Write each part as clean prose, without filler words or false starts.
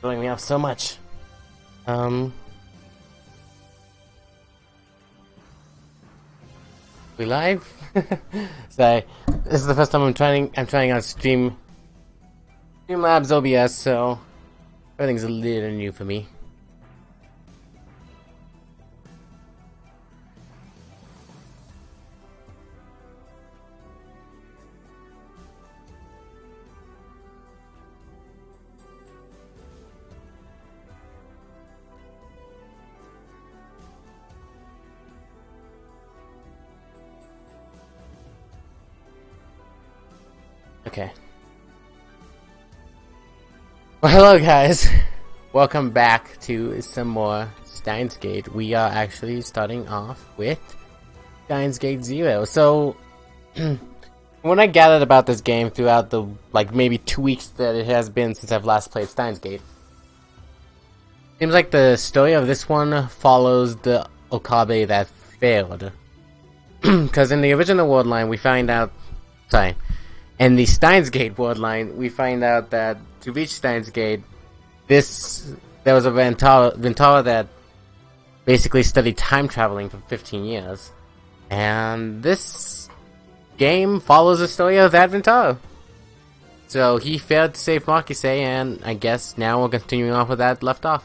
Throwing me off so much. We live? Sorry, this is the first time I'm trying out Streamlabs OBS, so everything's a little new for me. Okay. Well, hello guys. Welcome back to some more Steins Gate. We are actually starting off with Steins Gate 0. So, when I gathered about this game throughout the, maybe 2 weeks that it has been since I've last played Steins Gate, seems like the story of this one follows the Okabe that failed. Because in the original world line, we find out... Sorry. In the Steins Gate world line, we find out that to reach Steins Gate, there was a Ventara that basically studied time traveling for 15 years. And this game follows the story of that Ventara. So he failed to save Marquise, and I guess now we're continuing off with that left off.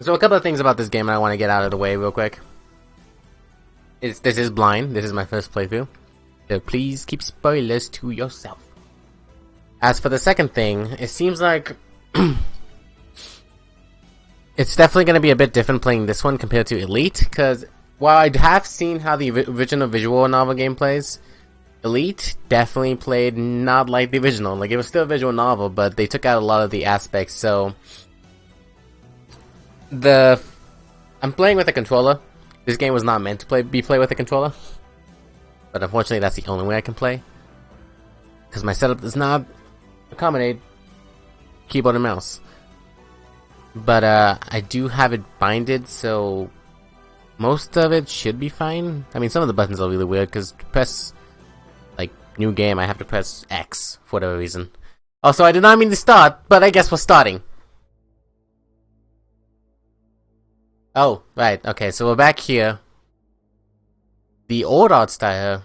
So a couple of things about this game I want to get out of the way real quick. This is blind. This is my first playthrough. So please keep spoilers to yourself. As for the second thing, it seems like it's definitely going to be a bit different playing this one compared to Elite, because while I have seen how the original visual novel game plays, Elite definitely played not like the original. Like, it was still a visual novel, but they took out a lot of the aspects, so... I'm playing with a controller. This game was not meant to be played with a controller, but unfortunately that's the only way I can play, because my setup does not accommodate keyboard and mouse. But I do have it binded, so most of it should be fine. I mean, some of the buttons are really weird, because to press, new game, I have to press X for whatever reason. Also, I did not mean to start, but I guess we're starting. Oh, right, okay, so we're back here. The old art style.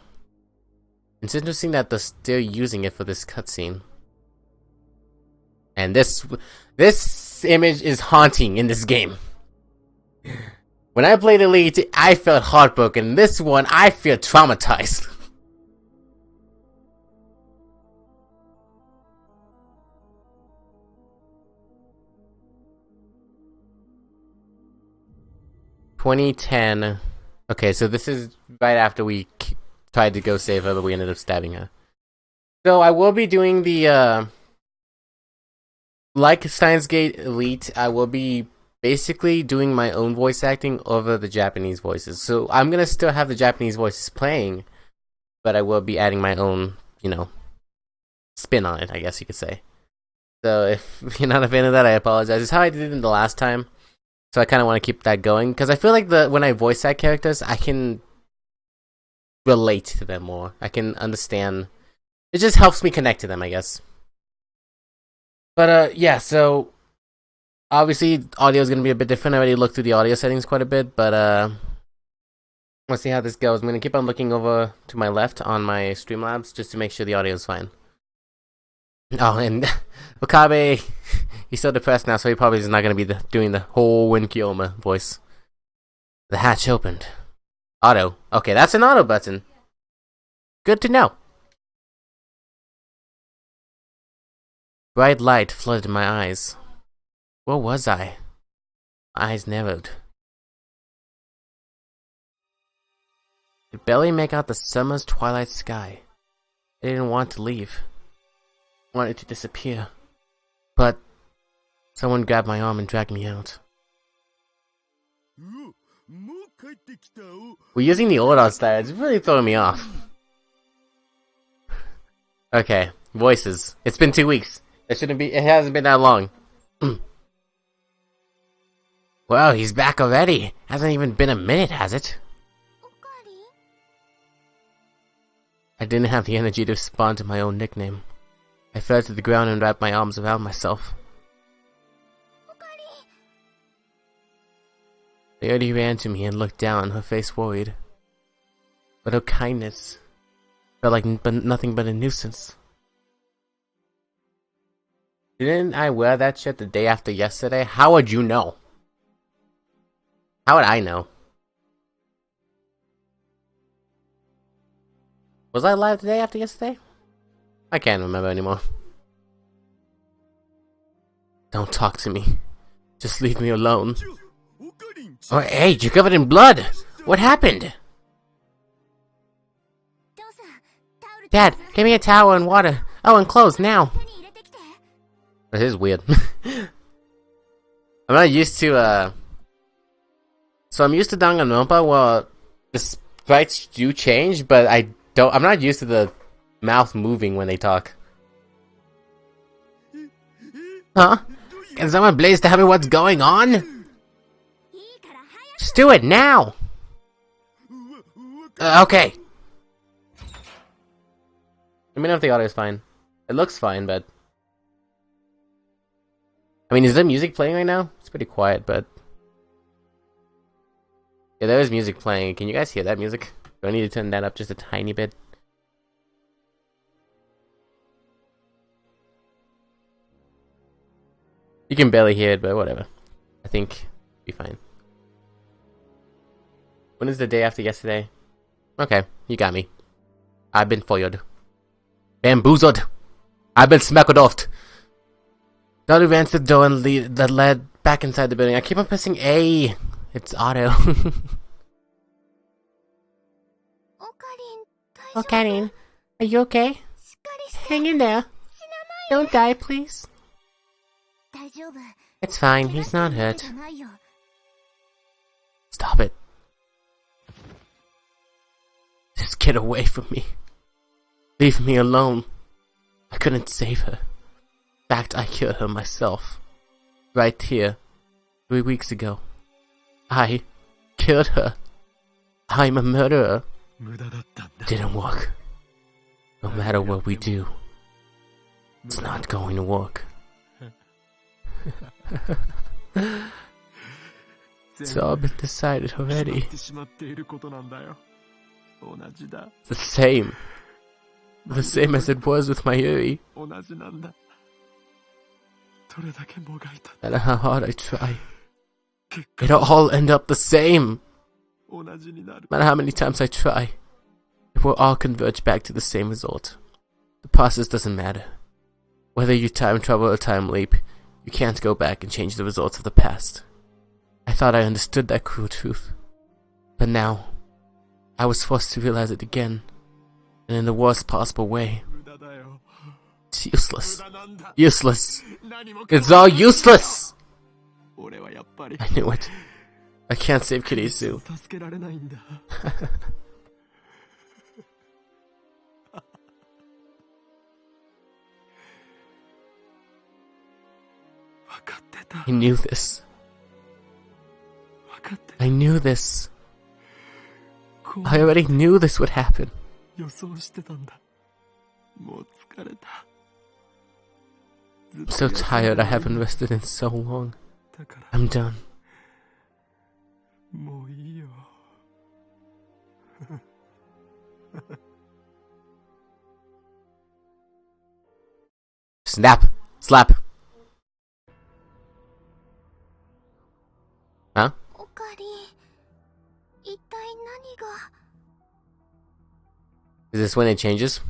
It's interesting that they're still using it for this cutscene. And this image is haunting in this game. When I played Elite, I felt heartbroken. This one, I feel traumatized. (2010). Okay, so this is right after we tried to go save her, but we ended up stabbing her. So I will be doing the, like Steins Gate Elite, I will be basically doing my own voice acting over the Japanese voices. So I'm gonna still have the Japanese voices playing, but I will be adding my own, spin on it, I guess you could say. So if you're not a fan of that, I apologize. It's how I did it in the last time. So I kind of want to keep that going, because I feel like when I voice act characters, I can relate to them more. I can understand. It just helps me connect to them, I guess. But yeah, so obviously audio is going to be a bit different. I already looked through the audio settings quite a bit, but let's see how this goes. I'm going to keep on looking over to my left on my Streamlabs just to make sure the audio is fine. Oh, and Okabe, he's so depressed now, so he probably is not going to be doing the whole Winkyoma voice. The hatch opened. Auto. Okay, that's an auto button. Good to know. Bright light flooded my eyes. Where was I? My eyes narrowed. I could barely make out the summer's twilight sky. I didn't want to leave. I wanted to disappear. But someone grabbed my arm and dragged me out. We're using the old art style. It's really throwing me off. Okay, voices. It's been 2 weeks. It hasn't been that long. Well, he's back already. Hasn't even been a minute, has it? I didn't have the energy to respond to my own nickname. I fell to the ground and wrapped my arms around myself. Leonie ran to me and looked down, her face worried. But her kindness felt like nothing but a nuisance. Didn't I wear that shit the day after yesterday? How would you know? How would I know? Was I live the day after yesterday? I can't remember anymore. Don't talk to me. Just leave me alone. Oh, hey, you're covered in blood! What happened? Dad, give me a towel and water. Oh, and clothes, now. This is weird. I'm not used to, So I'm used to Danganronpa, well, the sprites do change, but I'm not used to the mouth moving when they talk. Huh? Can someone please tell me what's going on? Just do it now! Okay. Let me know if the audio is fine. It looks fine, but... I mean, is there music playing right now? It's pretty quiet, but... Yeah, there is music playing. Can you guys hear that music? Do I need to turn that up just a tiny bit? You can barely hear it, but whatever. I think it'll be fine. When is the day after yesterday? Okay, you got me. I've been foiled. Bamboozled. I've been smackled off. Daughter ran to the door and that led back inside the building. I keep on pressing A. It's auto. Oh, Karin, are you okay? Hang in there. Don't die, please. It's fine. He's not hurt. Stop it. Just get away from me. Leave me alone. I couldn't save her. In fact, I killed her myself. Right here. 3 weeks ago. I killed her. I'm a murderer. Didn't work. No matter what we do, it's not going to work. It's all been decided already. It's the same. The same as it was with my Yuri. No matter how hard I try, it'll all end up the same. No matter how many times I try, it will all converge back to the same result. The process doesn't matter. Whether you time travel or time leap, you can't go back and change the results of the past. I thought I understood that cruel truth. But now, I was forced to realize it again. And in the worst possible way. It's useless. Useless. It's all useless! I knew it. I can't save Kurisu. I knew this. I knew this. I already knew this would happen. I'm so tired. I haven't rested in so long. I'm done. Snap! Slap! Huh? Is this when it changes?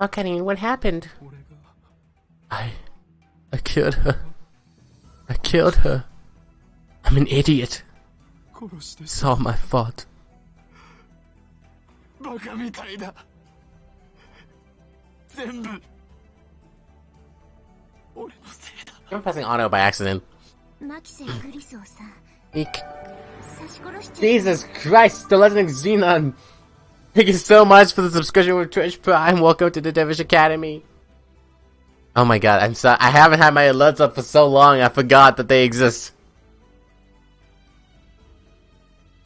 Okay, what happened? I killed her. I killed her. I'm an idiot. It's all my fault. I'm pressing auto by accident. Jesus Christ, the Legend of Xenon! Thank you so much for the subscription with Twitch Prime. Welcome to the Devish Academy. Oh my god, I'm sorry. I haven't had my alerts up for so long, I forgot that they exist.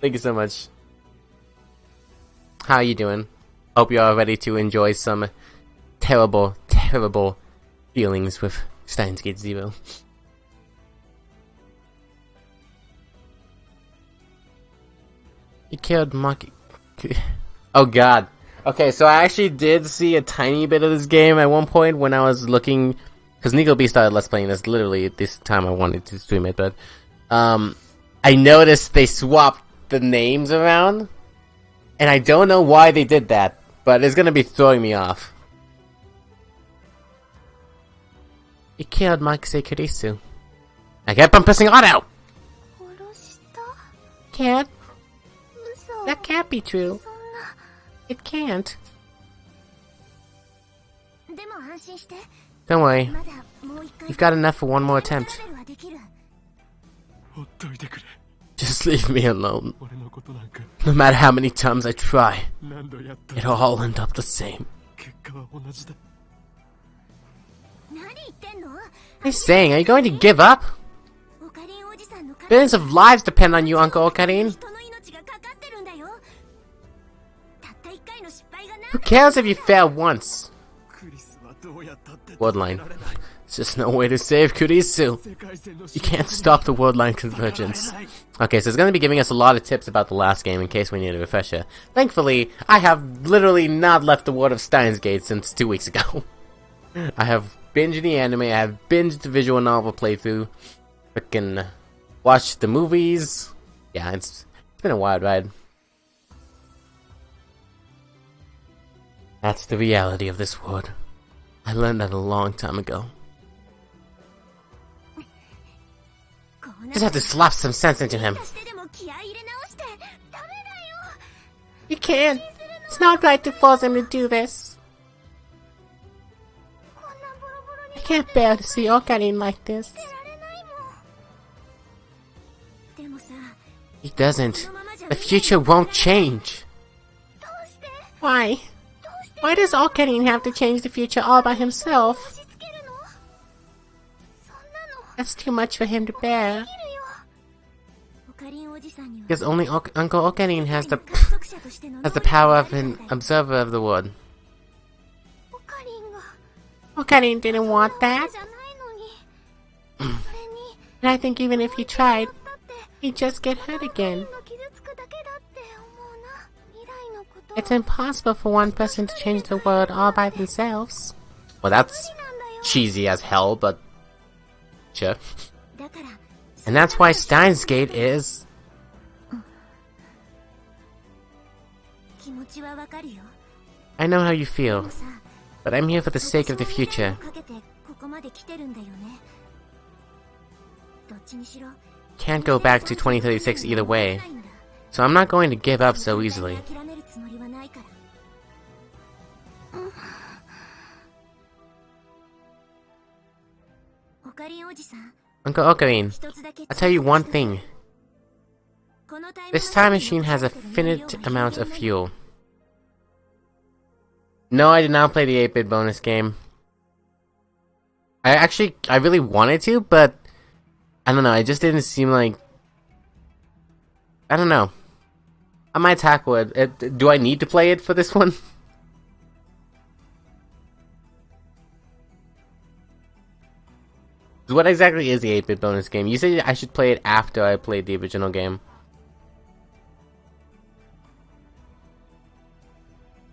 Thank you so much. How are you doing? hope you are ready to enjoy some terrible, terrible feelings with Steins Gate Zero. You killed Monkey. Oh god. Okay, so I actually did see a tiny bit of this game at one point when I was looking, because Nico B started Let's Playing this literally at this time I wanted to stream it, but I noticed they swapped the names around, and I don't know why they did that, but it's gonna be throwing me off. You killed Makise Kurisu. I kept on pressing auto! Can't. That can't be true. It can't. Don't worry. You've got enough for one more attempt. Just leave me alone. No matter how many times I try, it'll all end up the same. What are you saying? Are you going to give up? Billions of lives depend on you, Uncle Okarin. Who cares if you fail once? Wordline. There's just no way to save Kurisu. You can't stop the wordline convergence. Okay, so it's going to be giving us a lot of tips about the last game in case we need a refresher. Thankfully, I have literally not left the world of Steins Gate since 2 weeks ago. I have binged the anime, I have binged the visual novel playthrough, frickin' watched the movies. Yeah, it's been a wild ride. That's the reality of this world. I learned that a long time ago. Just have to slap some sense into him. You can't. It's not right to force him to do this. I can't bear to see Okarin like this. He doesn't. The future won't change. Why? Why does Okarin have to change the future all by himself? That's too much for him to bear. Because only Uncle Okarin has the power of an observer of the world. Okarin didn't want that. And I think even if he tried, he'd just get hurt again. It's impossible for one person to change the world all by themselves. Well, that's cheesy as hell, but sure. And that's why Steins Gate is... I know how you feel, but I'm here for the sake of the future. Can't go back to 2036 either way, so I'm not going to give up so easily. Uncle Okarin, I'll tell you one thing. This time machine has a finite amount of fuel. No, I did not play the 8-bit bonus game. I really wanted to, but I don't know, it just didn't seem like... I don't know. I might tackle it. Do I need to play it for this one? What exactly is the 8-bit bonus game? You said I should play it after I played the original game.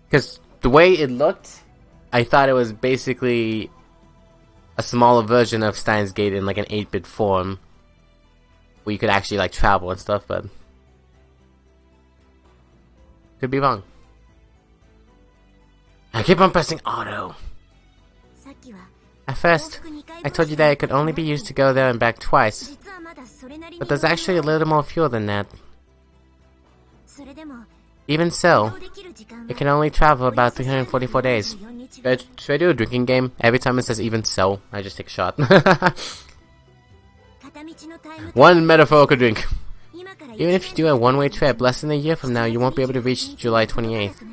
Because the way it looked, I thought it was basically a smaller version of Steins Gate in like an 8-bit form. Where you could actually like travel and stuff, but... could be wrong. I keep on pressing auto. At first, I told you that it could only be used to go there and back twice. But there's actually a little more fuel than that. Even so, it can only travel about 344 days. Should I do a drinking game? Every time it says even so, I just take a shot. One metaphorical drink. Even if you do a one-way trip, less than a year from now, you won't be able to reach July 28th.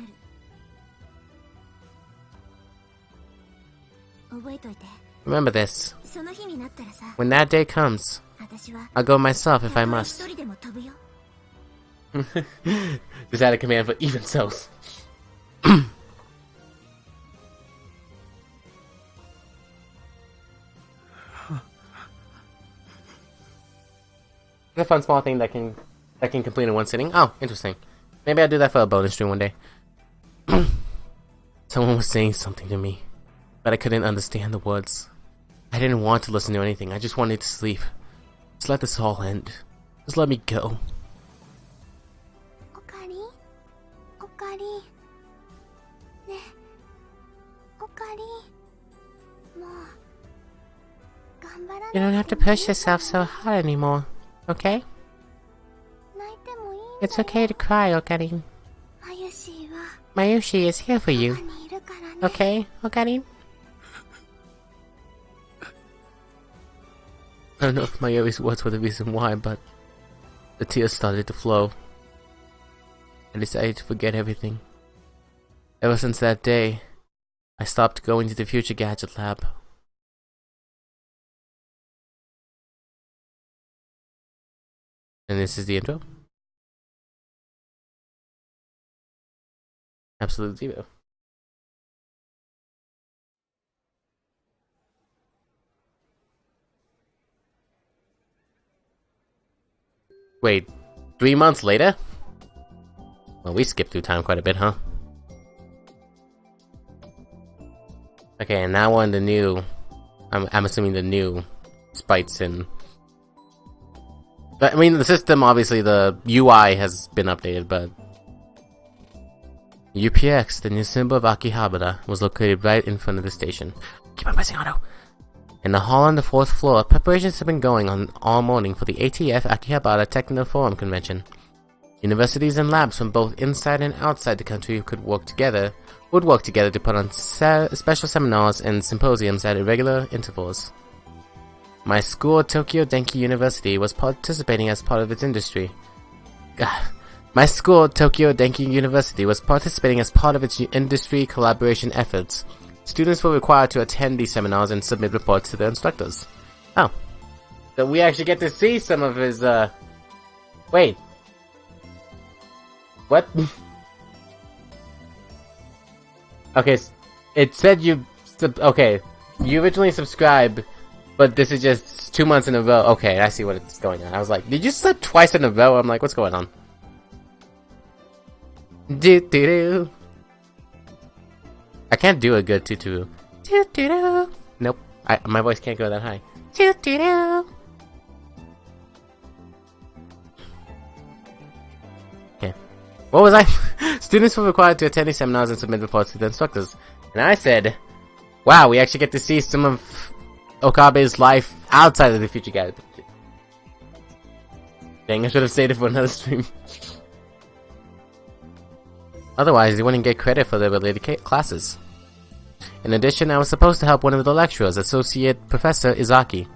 Remember this. When that day comes, I'll go myself if I must. Just add a command for even so. It's a fun small thing that can complete in one sitting. Oh, interesting. Maybe I'll do that for a bonus stream one day. Someone was saying something to me, but I couldn't understand the words. I didn't want to listen to anything. I just wanted to sleep. Just let this all end. Just let me go. Okari? Okari? Ne. Okari? You don't have to push yourself so hard anymore, okay? It's okay to cry, Okarin. Mayushi is here for you. Okay, Okarin? I don't know if Mayuri's words were the reason why, but the tears started to flow. I decided to forget everything. Ever since that day, I stopped going to the Future Gadget Lab. And this is the intro. Absolute zero. Wait, 3 months later? Well, we skipped through time quite a bit, huh? Okay, and now we're on the new... I'm assuming the new Spites and... But, I mean, the system, obviously, the UI has been updated, but... UPX, the new symbol of Akihabara, was located right in front of the station. Keep on pressing auto! In the hall on the 4th floor, preparations have been going on all morning for the ATF Akihabara Techno Forum Convention. Universities and labs from both inside and outside the country would work together to put on special seminars and symposiums at irregular intervals. My school, Tokyo Denki University, was participating as part of its industry. My school, Tokyo Denki University, was participating as part of its industry collaboration efforts. Students were required to attend these seminars and submit reports to their instructors. Oh. So we actually get to see some of his, Wait. What? Okay, it said you... Okay, you originally subscribed, but this is just 2 months in a row. Okay, I see what it's going on. I was like, did you sub twice in a row? I'm like, what's going on? Do-do-do. I can't do a good tutu. Do-do-do. Nope, my voice can't go that high. Do-do-do. Okay. What was I? Students were required to attend these seminars and submit reports to the instructors. And I said, wow, we actually get to see some of Okabe's life outside of the Future Gadget. Dang, I should have saved it for another stream. Otherwise, they wouldn't get credit for their related classes. In addition, I was supposed to help one of the lecturers, Associate Professor Izaki.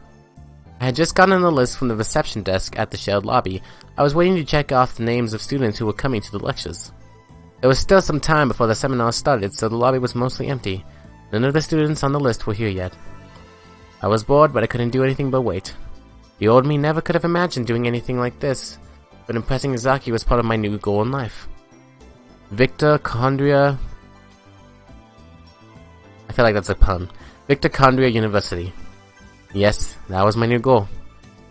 I had just gotten the list from the reception desk at the shared lobby. I was waiting to check off the names of students who were coming to the lectures. There was still some time before the seminar started, so the lobby was mostly empty. None of the students on the list were here yet. I was bored, but I couldn't do anything but wait. The old me never could have imagined doing anything like this, but impressing Izaki was part of my new goal in life. Victor Condria... I feel like that's a pun. Victor Condria University. Yes, that was my new goal.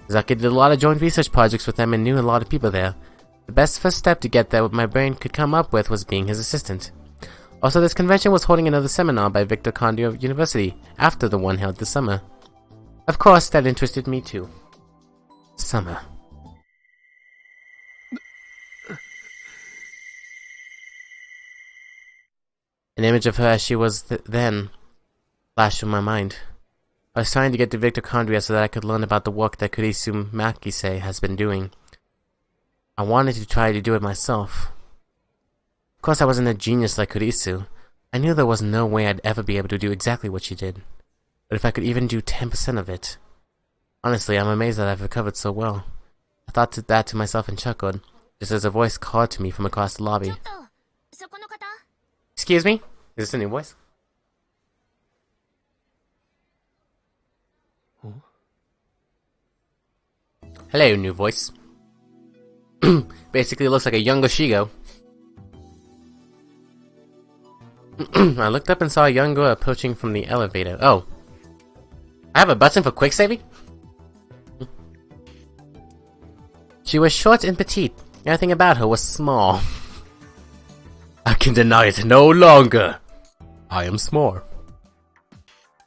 Izaki did a lot of joint research projects with them and knew a lot of people there. The best first step to get there what my brain could come up with was being his assistant. Also, this convention was holding another seminar by Victor Condria University after the one held this summer. Of course, that interested me too. Summer. An image of her as she was then flashed in my mind. I was trying to get to Victor Condria so that I could learn about the work that Kurisu Makise has been doing. I wanted to try to do it myself. Of course I wasn't a genius like Kurisu. I knew there was no way I'd ever be able to do exactly what she did. But if I could even do 10% of it... Honestly, I'm amazed that I've recovered so well. I thought that to myself and chuckled, just as a voice called to me from across the lobby. Excuse me? Is this a new voice? Hello, new voice. Basically looks like a younger Shigo. I looked up and saw a young girl approaching from the elevator. Oh. I have a button for quick saving? She was short and petite. Everything about her was small. I can deny it no longer. I am small.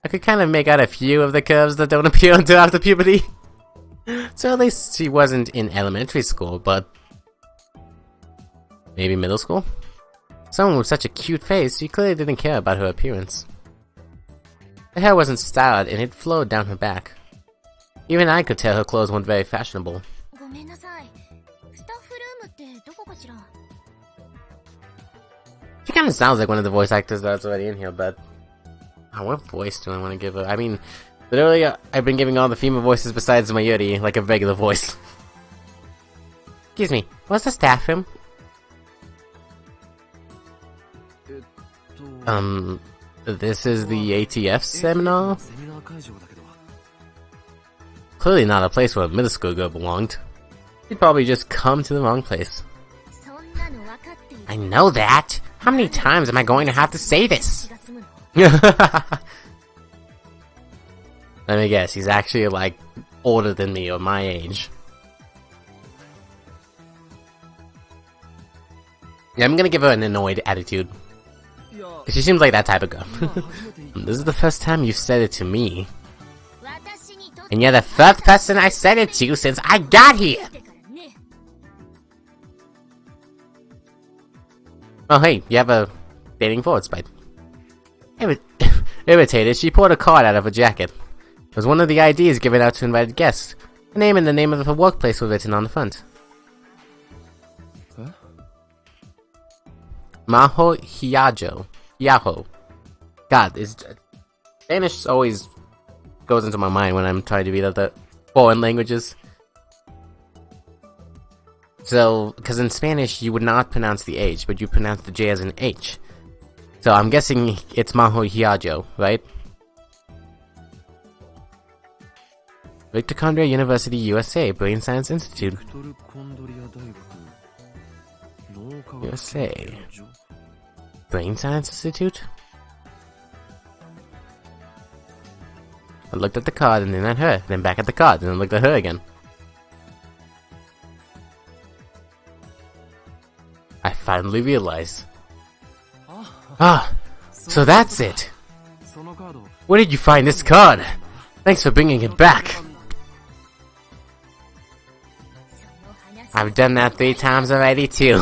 I could kind of make out a few of the curves that don't appear until after puberty. So at least she wasn't in elementary school, but maybe middle school? Someone with such a cute face, she clearly didn't care about her appearance. Her hair wasn't styled and it flowed down her back. Even I could tell her clothes weren't very fashionable. She kind of sounds like one of the voice actors that's already in here, but what voice do I want to give her? I mean, literally, I've been giving all the female voices besides Mayuri, like a regular voice. Excuse me, what's the staff room? This is the ATF seminar? Clearly not a place where a middle school girl belonged. She'd probably just come to the wrong place. I know that! How many times am I going to have to say this? Let me guess, he's actually like older than me or my age. Yeah, I'm gonna give her an annoyed attitude. She seems like that type of girl. This is the first time you've said it to me. And you're the first person I said it to since I got here! Oh hey, you have a dating forward spite. Irritated, she pulled a card out of her jacket. It was one of the IDs given out to invited guests. Her name and the name of her workplace were written on the front. Huh? Maho Hiyaho. God, Spanish always goes into my mind when I'm trying to read other foreign languages. So, because in Spanish you would not pronounce the H, but you pronounce the J as an H. So I'm guessing it's Maho Hiyajo, right? Mitochondria University, USA, Brain Science Institute. USA. Brain Science Institute? I looked at the card and then at her, then back at the card, and then looked at her again. I finally realized. Ah, so that's it. Where did you find this card? Thanks for bringing it back. I've done that 3 times already too.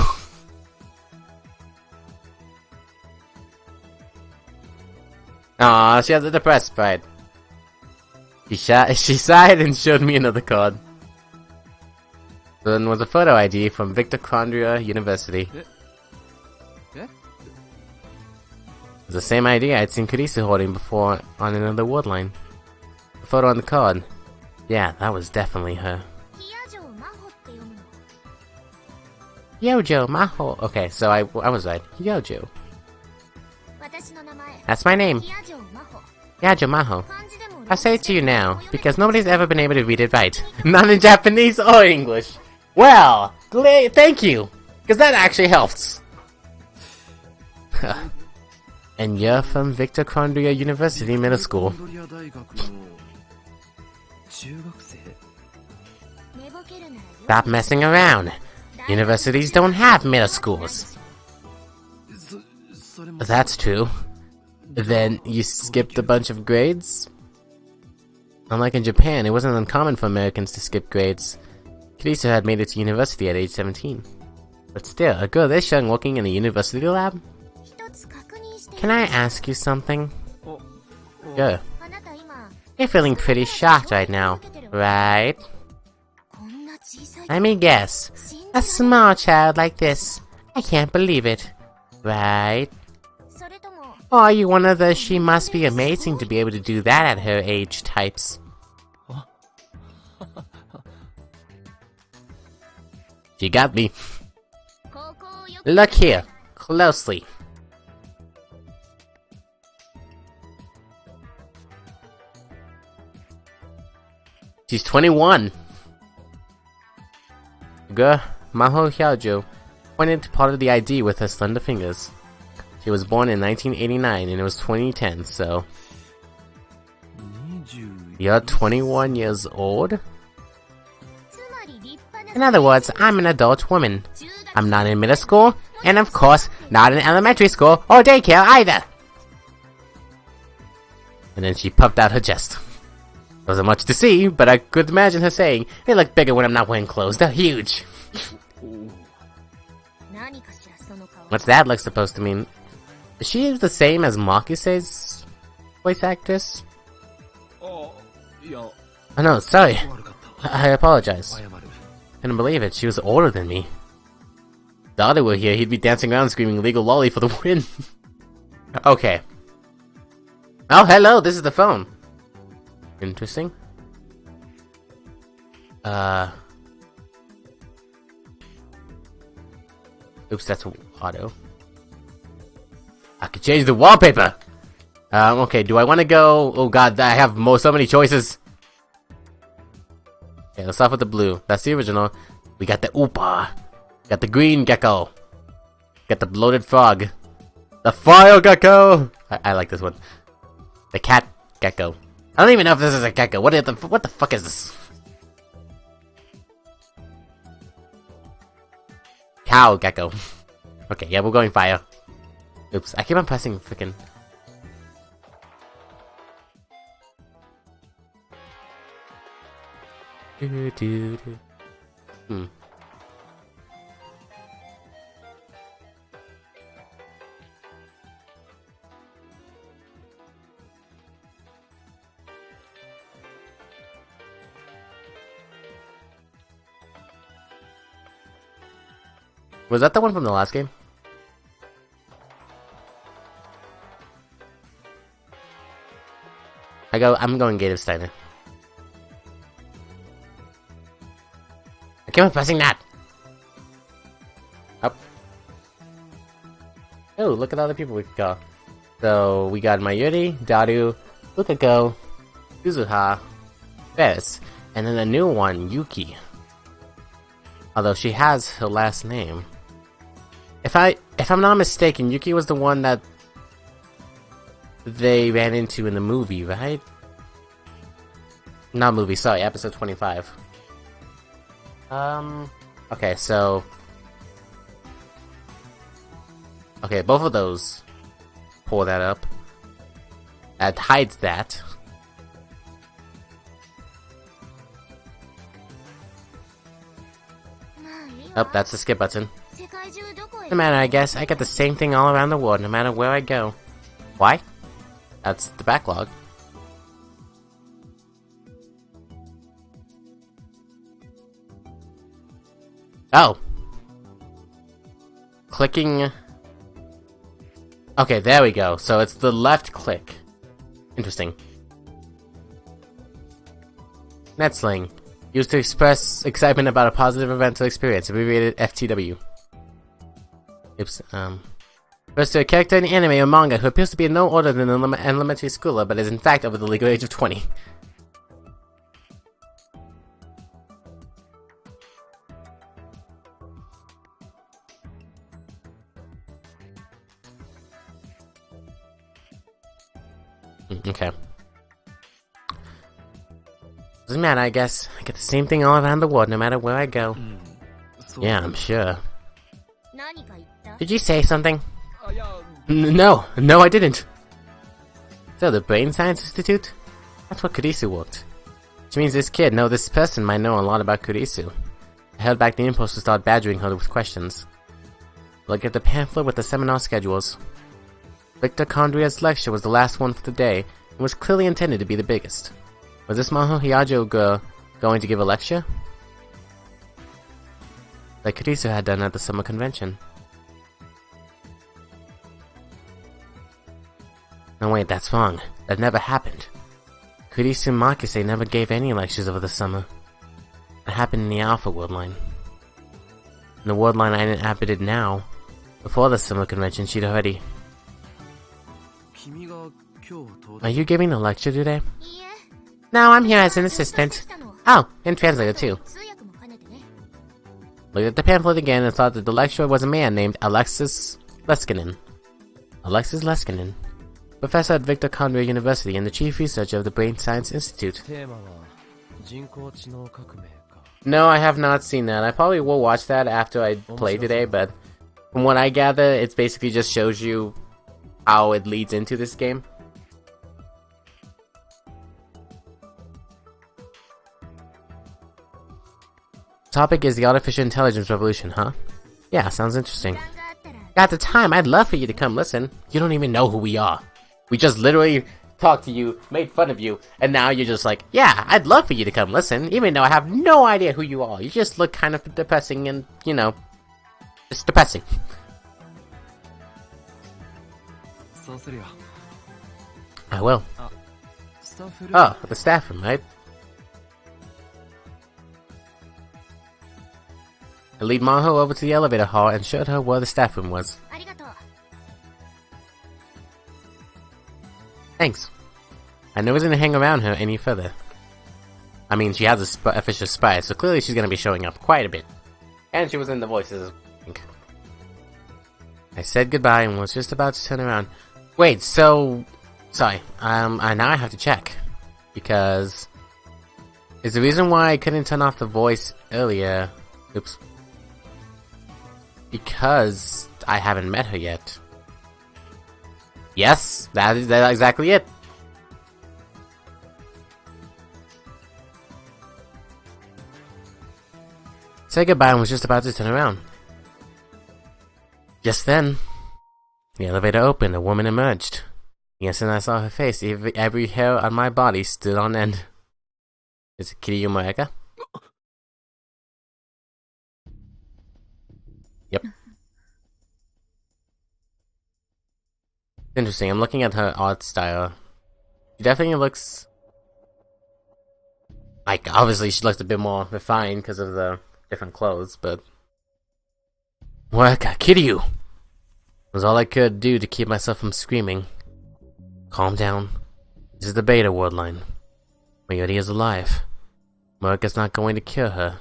Aw, she has a depressed sprite. She sighed and showed me another card. Then was a photo ID from Mitochondria University. It's the same ID I'd seen Kurisu holding before on another word line. The photo on the card. Yeah, that was definitely her. Yojo Maho. Okay, so I was right. Yojo. That's my name. Yajo Maho. I say it to you now, because nobody's ever been able to read it right. Not in Japanese or English. Well, thank you, because that actually helps. And you're from Mitochondria University Middle School. Stop messing around. Universities don't have middle schools. That's true. Then you skipped a bunch of grades? Unlike in Japan, it wasn't uncommon for Americans to skip grades. Kurisu had made it to university at age 17. But still, a girl this young working in a university lab? Can I ask you something? Sure. You're feeling pretty shocked right now, right? Let me guess. A small child like this. I can't believe it. Right? Or are you one of the she must be amazing to be able to do that at her age types? You got me. Look here, closely. She's 21. Girl, Maho Hyajo pointed to part of the ID with her slender fingers. She was born in 1989 and it was 2010, so... You're 21 years old? In other words, I'm an adult woman. I'm not in middle school, and of course, not in elementary school or daycare either. And then she puffed out her chest. Wasn't much to see, but I could imagine her saying, "They look bigger when I'm not wearing clothes. They're huge." What's that look supposed to mean? Is she the same as Makuse's voice actress? Oh no, sorry. I apologize. Couldn't believe it. She was older than me. If Dada were here, he'd be dancing around screaming legal lolly for the win. Okay. Oh, hello, this is the phone. Interesting. Oops, that's auto. I could change the wallpaper! Okay, do I want to go? Oh god, I have so many choices. Okay, let's start with the blue. That's the original. We got the Oopa. Got the green gecko. Got the bloated frog. The fire gecko! I like this one. The cat gecko. I don't even know if this is a gecko. What the fuck is this? Cow gecko. Okay, yeah, we're going fire. Oops, I keep on pressing frickin'. Was that the one from the last game? I'm going Gator Steiner. I keep on pressing that! Up. Oh, look at all the people we could go. So, we got Mayuri, Daru, Lukako, Suzuha, Fez, and then a new one, Yuki. Although she has her last name. If I'm not mistaken, Yuki was the one that they ran into in the movie, right? Not movie, sorry, episode 25. Okay, so... Okay, both of those. Pull that up. That hides that. Oh, that's the skip button. No matter, I guess, I get the same thing all around the world, no matter where I go. Why? That's the backlog. Oh! Clicking... Okay, there we go. So it's the left click. Interesting. Netsling. Used to express excitement about a positive event or experience, abbreviated FTW. Oops, refers to a character in anime or manga who appears to be no older than an elementary schooler, but is in fact over the legal age of 20. Okay. Doesn't matter, I guess. I get the same thing all around the world, no matter where I go. Yeah, I'm sure. Did you say something? No, I didn't. So, the Brain Science Institute? That's what Kurisu worked. Which means this person might know a lot about Kurisu. I held back the impulse to start badgering her with questions. Look at the pamphlet with the seminar schedules. Victor Condria's lecture was the last one for the day, and was clearly intended to be the biggest. Was this Maho Hiyajo girl going to give a lecture? Like Kurisu had done at the summer convention. No wait, that's wrong. That never happened. Kurisu Makise never gave any lectures over the summer. It happened in the Alpha World Line. In the World Line I inhabited now, before the summer convention she'd already... Are you giving the lecture today? No, I'm here as an assistant. Oh, and translator too. Looked at the pamphlet again and thought that the lecturer was a man named Alexis Leskinen. Alexis Leskinen, professor at Victor Conrad University and the chief researcher of the Brain Science Institute. No, I have not seen that. I probably will watch that after I play today, but from what I gather, it basically just shows you how it leads into this game. Topic is the artificial intelligence revolution, huh? Yeah, sounds interesting. At the time, I'd love for you to come listen. You don't even know who we are. We just literally talked to you, made fun of you, and now you're just like, yeah, I'd love for you to come listen, even though I have no idea who you are. You just look kind of depressing and, you know, just depressing. I will. Oh, the staff room, right? I lead Maho over to the elevator hall and showed her where the staff room was. Thanks. I knew I wasn't gonna hang around her any further. I mean, she has a official spy, so clearly she's gonna be showing up quite a bit. And she was in the voices, I think. I said goodbye and was just about to turn around. Wait, so... Sorry, now I have to check. Because... Is the reason why I couldn't turn off the voice earlier... Oops. Because I haven't met her yet. Yes, that is exactly it. Said goodbye and was just about to turn around. Just then, the elevator opened, a woman emerged. Yes, and I saw her face. Every hair on my body stood on end. Is it Kiryu Moeka? Yep. Interesting, I'm looking at her art style. She definitely looks... Like, obviously she looks a bit more refined because of the different clothes, but... Moeka, Kiryu! Was all I could do to keep myself from screaming. Calm down. This is the beta word line. Mayuri is alive. Moeka's not going to kill her.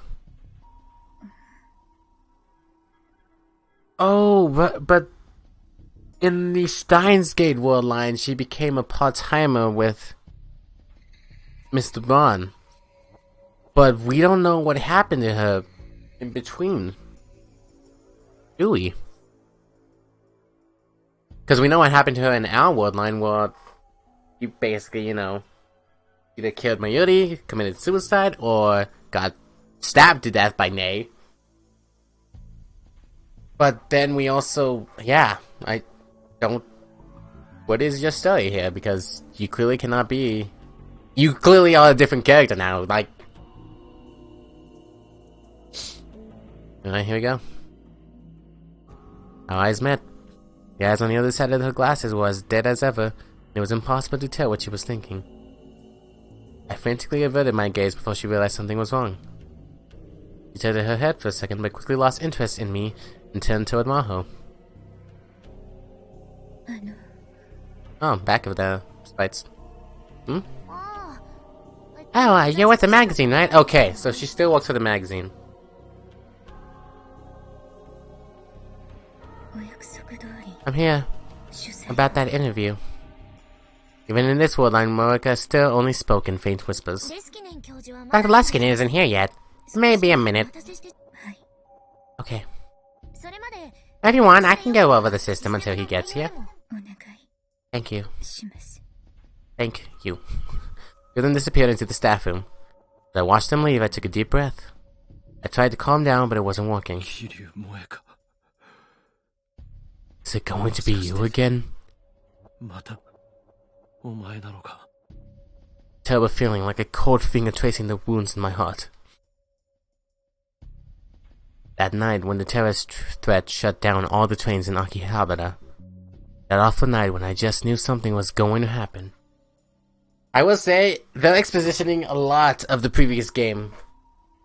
Oh, but in the Steins Gate world line, she became a part-timer with Mr. Bond. But we don't know what happened to her in between. Do we? Because we know what happened to her in our world line, where you basically, you know, either killed Mayuri, committed suicide, or got stabbed to death by Nei. But then we also, yeah, I don't... What is your story here? Because you clearly cannot be... You clearly are a different character now, like... Alright, here we go. Our eyes met. The eyes on the other side of her glasses were as dead as ever, and it was impossible to tell what she was thinking. I frantically averted my gaze before she realized something was wrong. She tilted her head for a second, but quickly lost interest in me and turned toward Maho. Oh, back of the spites. Hmm? Oh, you're with the magazine, right? Okay, so she still works for the magazine. I'm here. About that interview. Even in this world line, Moeka still only spoke in faint whispers. Dr. Luskin isn't here yet. Maybe a minute. Okay. If you want, I can go over the system until he gets here. Thank you. Thank you. He then disappeared into the staff room. As I watched him leave, I took a deep breath. I tried to calm down, but it wasn't working. Is it going to be you again? Terrible feeling, like a cold finger tracing the wounds in my heart. That night, when the terrorist threat shut down all the trains in Akihabara. That awful night when I just knew something was going to happen. I will say, they're expositioning a lot of the previous game.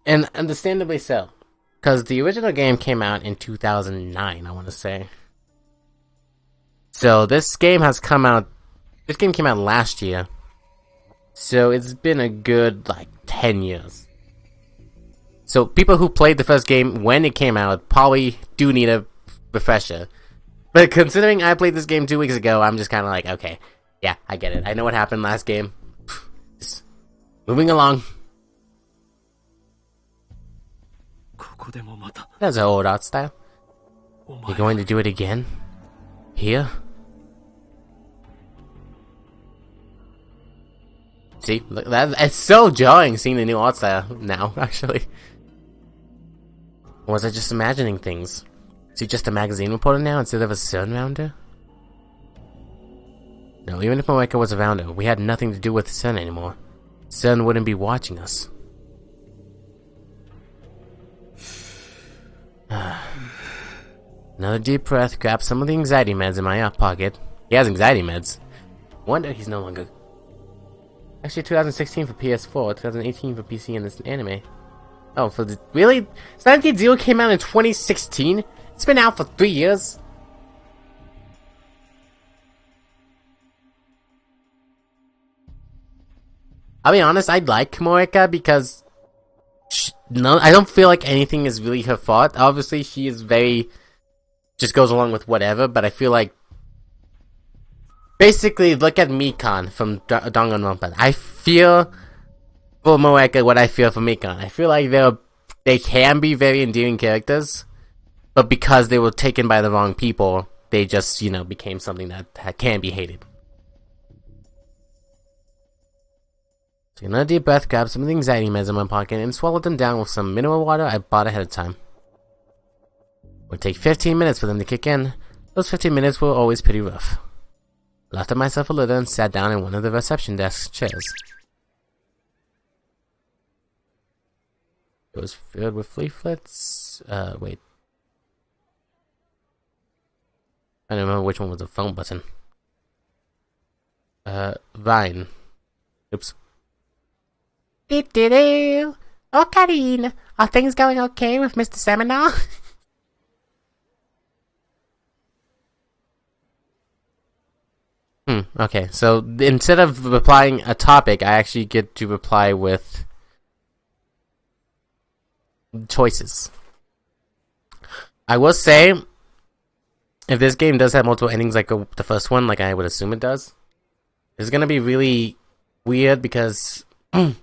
And understandably so. Because the original game came out in 2009, I want to say. So this game has come out... This game came out last year. So it's been a good, like, 10 years. So people who played the first game when it came out probably do need a refresher. But considering I played this game 2 weeks ago, I'm just kind of like, okay, yeah, I get it. I know what happened last game. Just moving along. That's an old art style. You're going to do it again? Here? See, look, it's so jarring seeing the new art style now, actually. Or was I just imagining things? Is he just a magazine reporter now instead of a CERN rounder? No, even if Moeka was a rounder, we had nothing to do with CERN anymore. CERN wouldn't be watching us. Another deep breath, grab some of the anxiety meds in my pocket. He has anxiety meds. Wonder he's no longer... Actually, 2016 for PS4, 2018 for PC in this anime. Oh, for the... Really? Steins Gate Zero came out in 2016? It's been out for 3 years? I'll be honest, I like Moeka because... No, I don't feel like anything is really her fault. Obviously, she is very... just goes along with whatever, but I feel like... Basically, look at Mikan from Danganronpa. I feel for Moeka what I feel for Mikan. I feel like they can be very endearing characters, but because they were taken by the wrong people, they just, you know, became something that can be hated. So another deep breath, grab some of the anxiety meds in my pocket, and swallow them down with some mineral water I bought ahead of time. It would take 15 minutes for them to kick in. Those 15 minutes were always pretty rough. Laughed at myself a little and sat down in one of the reception desk chairs. It was filled with leaflets. Wait. I don't remember which one was the phone button. Vine. Oops. Do-do-do. Oh, Karine. Are things going okay with Mr. Seminar? Okay, so instead of replying a topic, I actually get to reply with choices. I will say, if this game does have multiple endings like the first one, like I would assume it does, it's gonna be really weird because it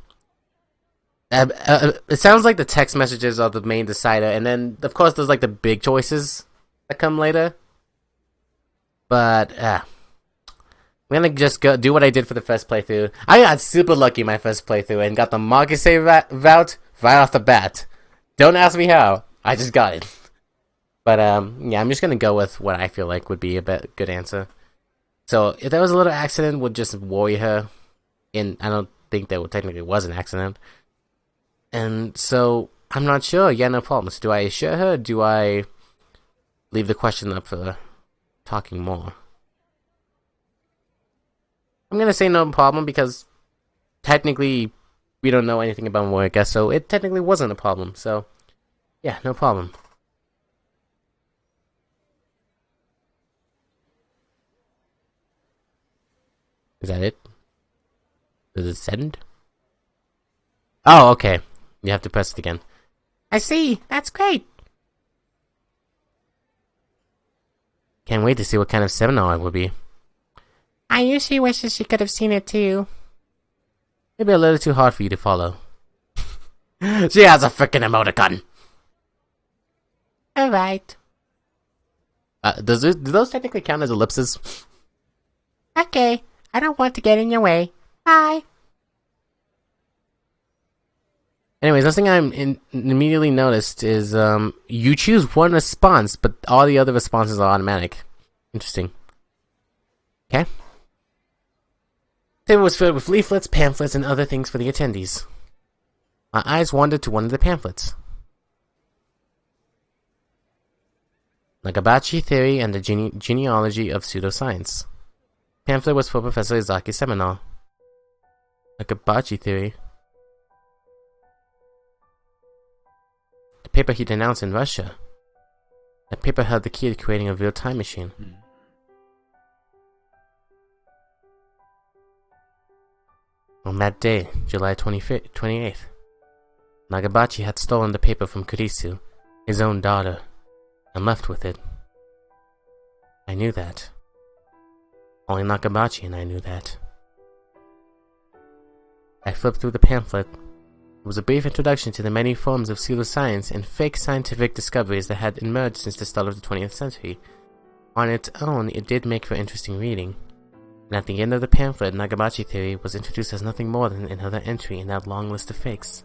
sounds like the text messages are the main decider, and then of course there's like the big choices that come later. But I'm gonna just go do what I did for the first playthrough. I got super lucky my first playthrough and got the Marcus route right off the bat. Don't ask me how. I just got it. But yeah, I'm just gonna go with what I feel like would be a good answer. So if there was a little accident, would just worry her. And I don't think there technically was an accident. And so I'm not sure. Yeah, no problems. Do I assure her? Or do I leave the question up for talking more? I'm gonna say no problem because technically we don't know anything about Moeka, so it technically wasn't a problem. So yeah, no problem. Is that it? Does it send? Oh, okay. You have to press it again. I see. That's great. Can't wait to see what kind of seminar it will be. I usually wish that she could have seen it too. Maybe a little too hard for you to follow. She has a freaking emoticon. Alright. Do those technically count as ellipses? Okay. I don't want to get in your way. Bye. Anyways, the thing I immediately noticed is you choose one response, but all the other responses are automatic. Interesting. Okay. The table was filled with leaflets, pamphlets, and other things for the attendees. My eyes wandered to one of the pamphlets. Nagabachi Theory and the Genealogy of Pseudoscience. The pamphlet was for Professor Izaki's seminar. Nagabachi Theory. The paper he denounced in Russia. That paper held the key to creating a real time machine. On that day, July 28th, Nagabachi had stolen the paper from Kurisu, his own daughter, and left with it. I knew that. Only Nagabachi and I knew that. I flipped through the pamphlet, It was a brief introduction to the many forms of pseudoscience and fake scientific discoveries that had emerged since the start of the 20th century. On its own, it did make for interesting reading. And at the end of the pamphlet, Nagabachi theory was introduced as nothing more than another entry in that long list of fakes.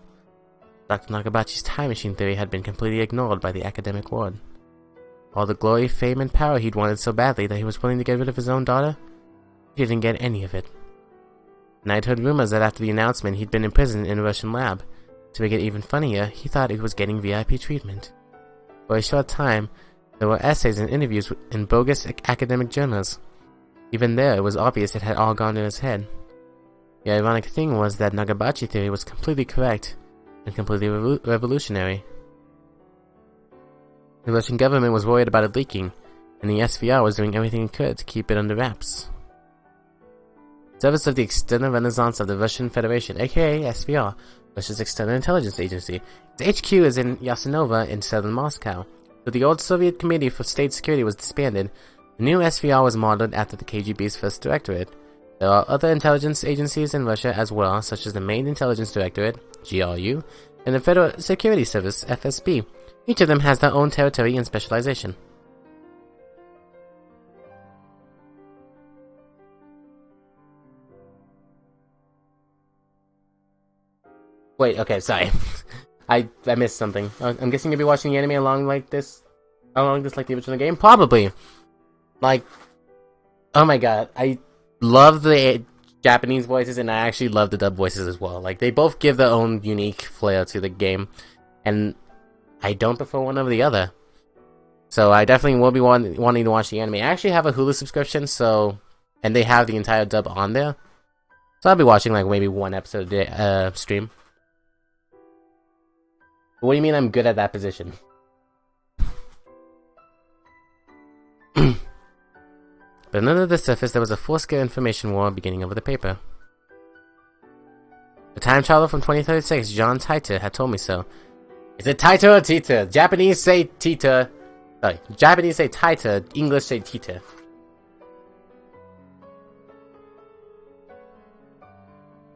Dr. Nagabachi's time machine theory had been completely ignored by the academic world. All the glory, fame, and power he'd wanted so badly that he was willing to get rid of his own daughter, he didn't get any of it. And I'd heard rumors that after the announcement he'd been imprisoned in a Russian lab. To make it even funnier, he thought he was getting VIP treatment. For a short time, there were essays and interviews in bogus academic journals. Even there, it was obvious it had all gone in his head. The ironic thing was that Nagabachi theory was completely correct and completely revolutionary. The Russian government was worried about it leaking, and the SVR was doing everything it could to keep it under wraps. Service of the External Renaissance of the Russian Federation, aka SVR, Russia's External Intelligence Agency. Its HQ is in Yasenova in southern Moscow. Though the old Soviet Committee for State Security was disbanded, the new SVR was modeled after the KGB's first directorate. There are other intelligence agencies in Russia as well, such as the Main Intelligence Directorate, GRU, and the Federal Security Service, FSB. Each of them has their own territory and specialization. Wait, okay, sorry. I missed something. I'm guessing you'll be watching the anime along this like the original game? Probably. Like, oh my god, I love the Japanese voices and I actually love the dub voices as well. Like, they both give their own unique flair to the game, and I don't prefer one over the other. So I definitely will be wanting to watch the anime. I actually have a Hulu subscription, and they have the entire dub on there. So I'll be watching like maybe one episode a day, stream. What do you mean I'm good at that position? But under the surface, there was a full-scale information war beginning over the paper. The time traveler from 2036, John Titor, had told me so. Is it Titor or Tita? Japanese say Tita. Sorry, Japanese say Titor, English say Tita.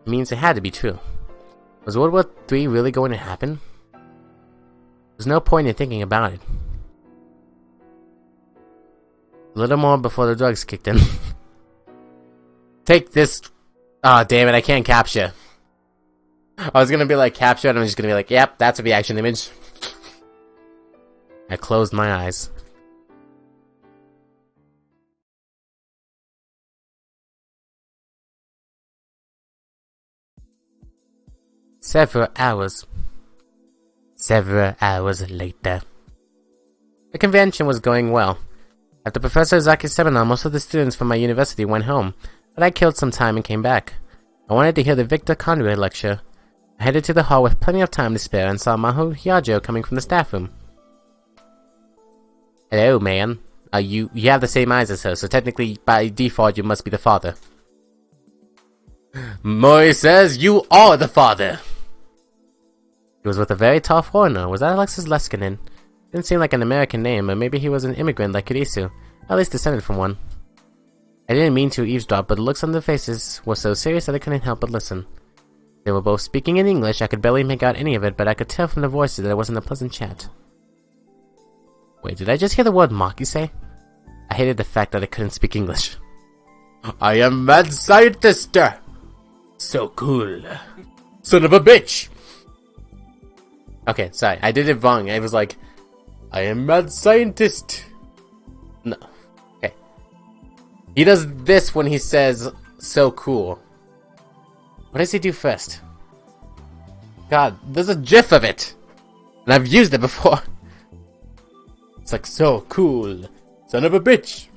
It means it had to be true. Was World War III really going to happen? There's no point in thinking about it. A little more before the drugs kicked in. Take this. Ah, oh, damn it, I can't capture. I was gonna be like, capture, and I'm just gonna be like, yep, that's a reaction image. I closed my eyes. Several hours later. The convention was going well. After Professor Zaki's seminar, most of the students from my university went home, but I killed some time and came back. I wanted to hear the Victor Conrad lecture. I headed to the hall with plenty of time to spare and saw Maho Hyajo coming from the staff room. Hello, man. You have the same eyes as her, so technically, by default, you must be the father. Mori says you are the father! He was with a very tall foreigner. Was that Alexis Leskinen? Didn't seem like an American name, or maybe he was an immigrant like Kurisu, at least descended from one. I didn't mean to eavesdrop, but the looks on their faces were so serious that I couldn't help but listen. They were both speaking in English. I could barely make out any of it, but I could tell from their voices that it wasn't a pleasant chat. Wait, did I just hear the word Maki say? I hated the fact that I couldn't speak English. I am mad scientist! So cool. Son of a bitch! Okay, sorry, I did it wrong. I was like, I am mad scientist. No. Okay. He does this when he says, so cool. What does he do first? God, there's a gif of it! And I've used it before. It's like, so cool. Son of a bitch.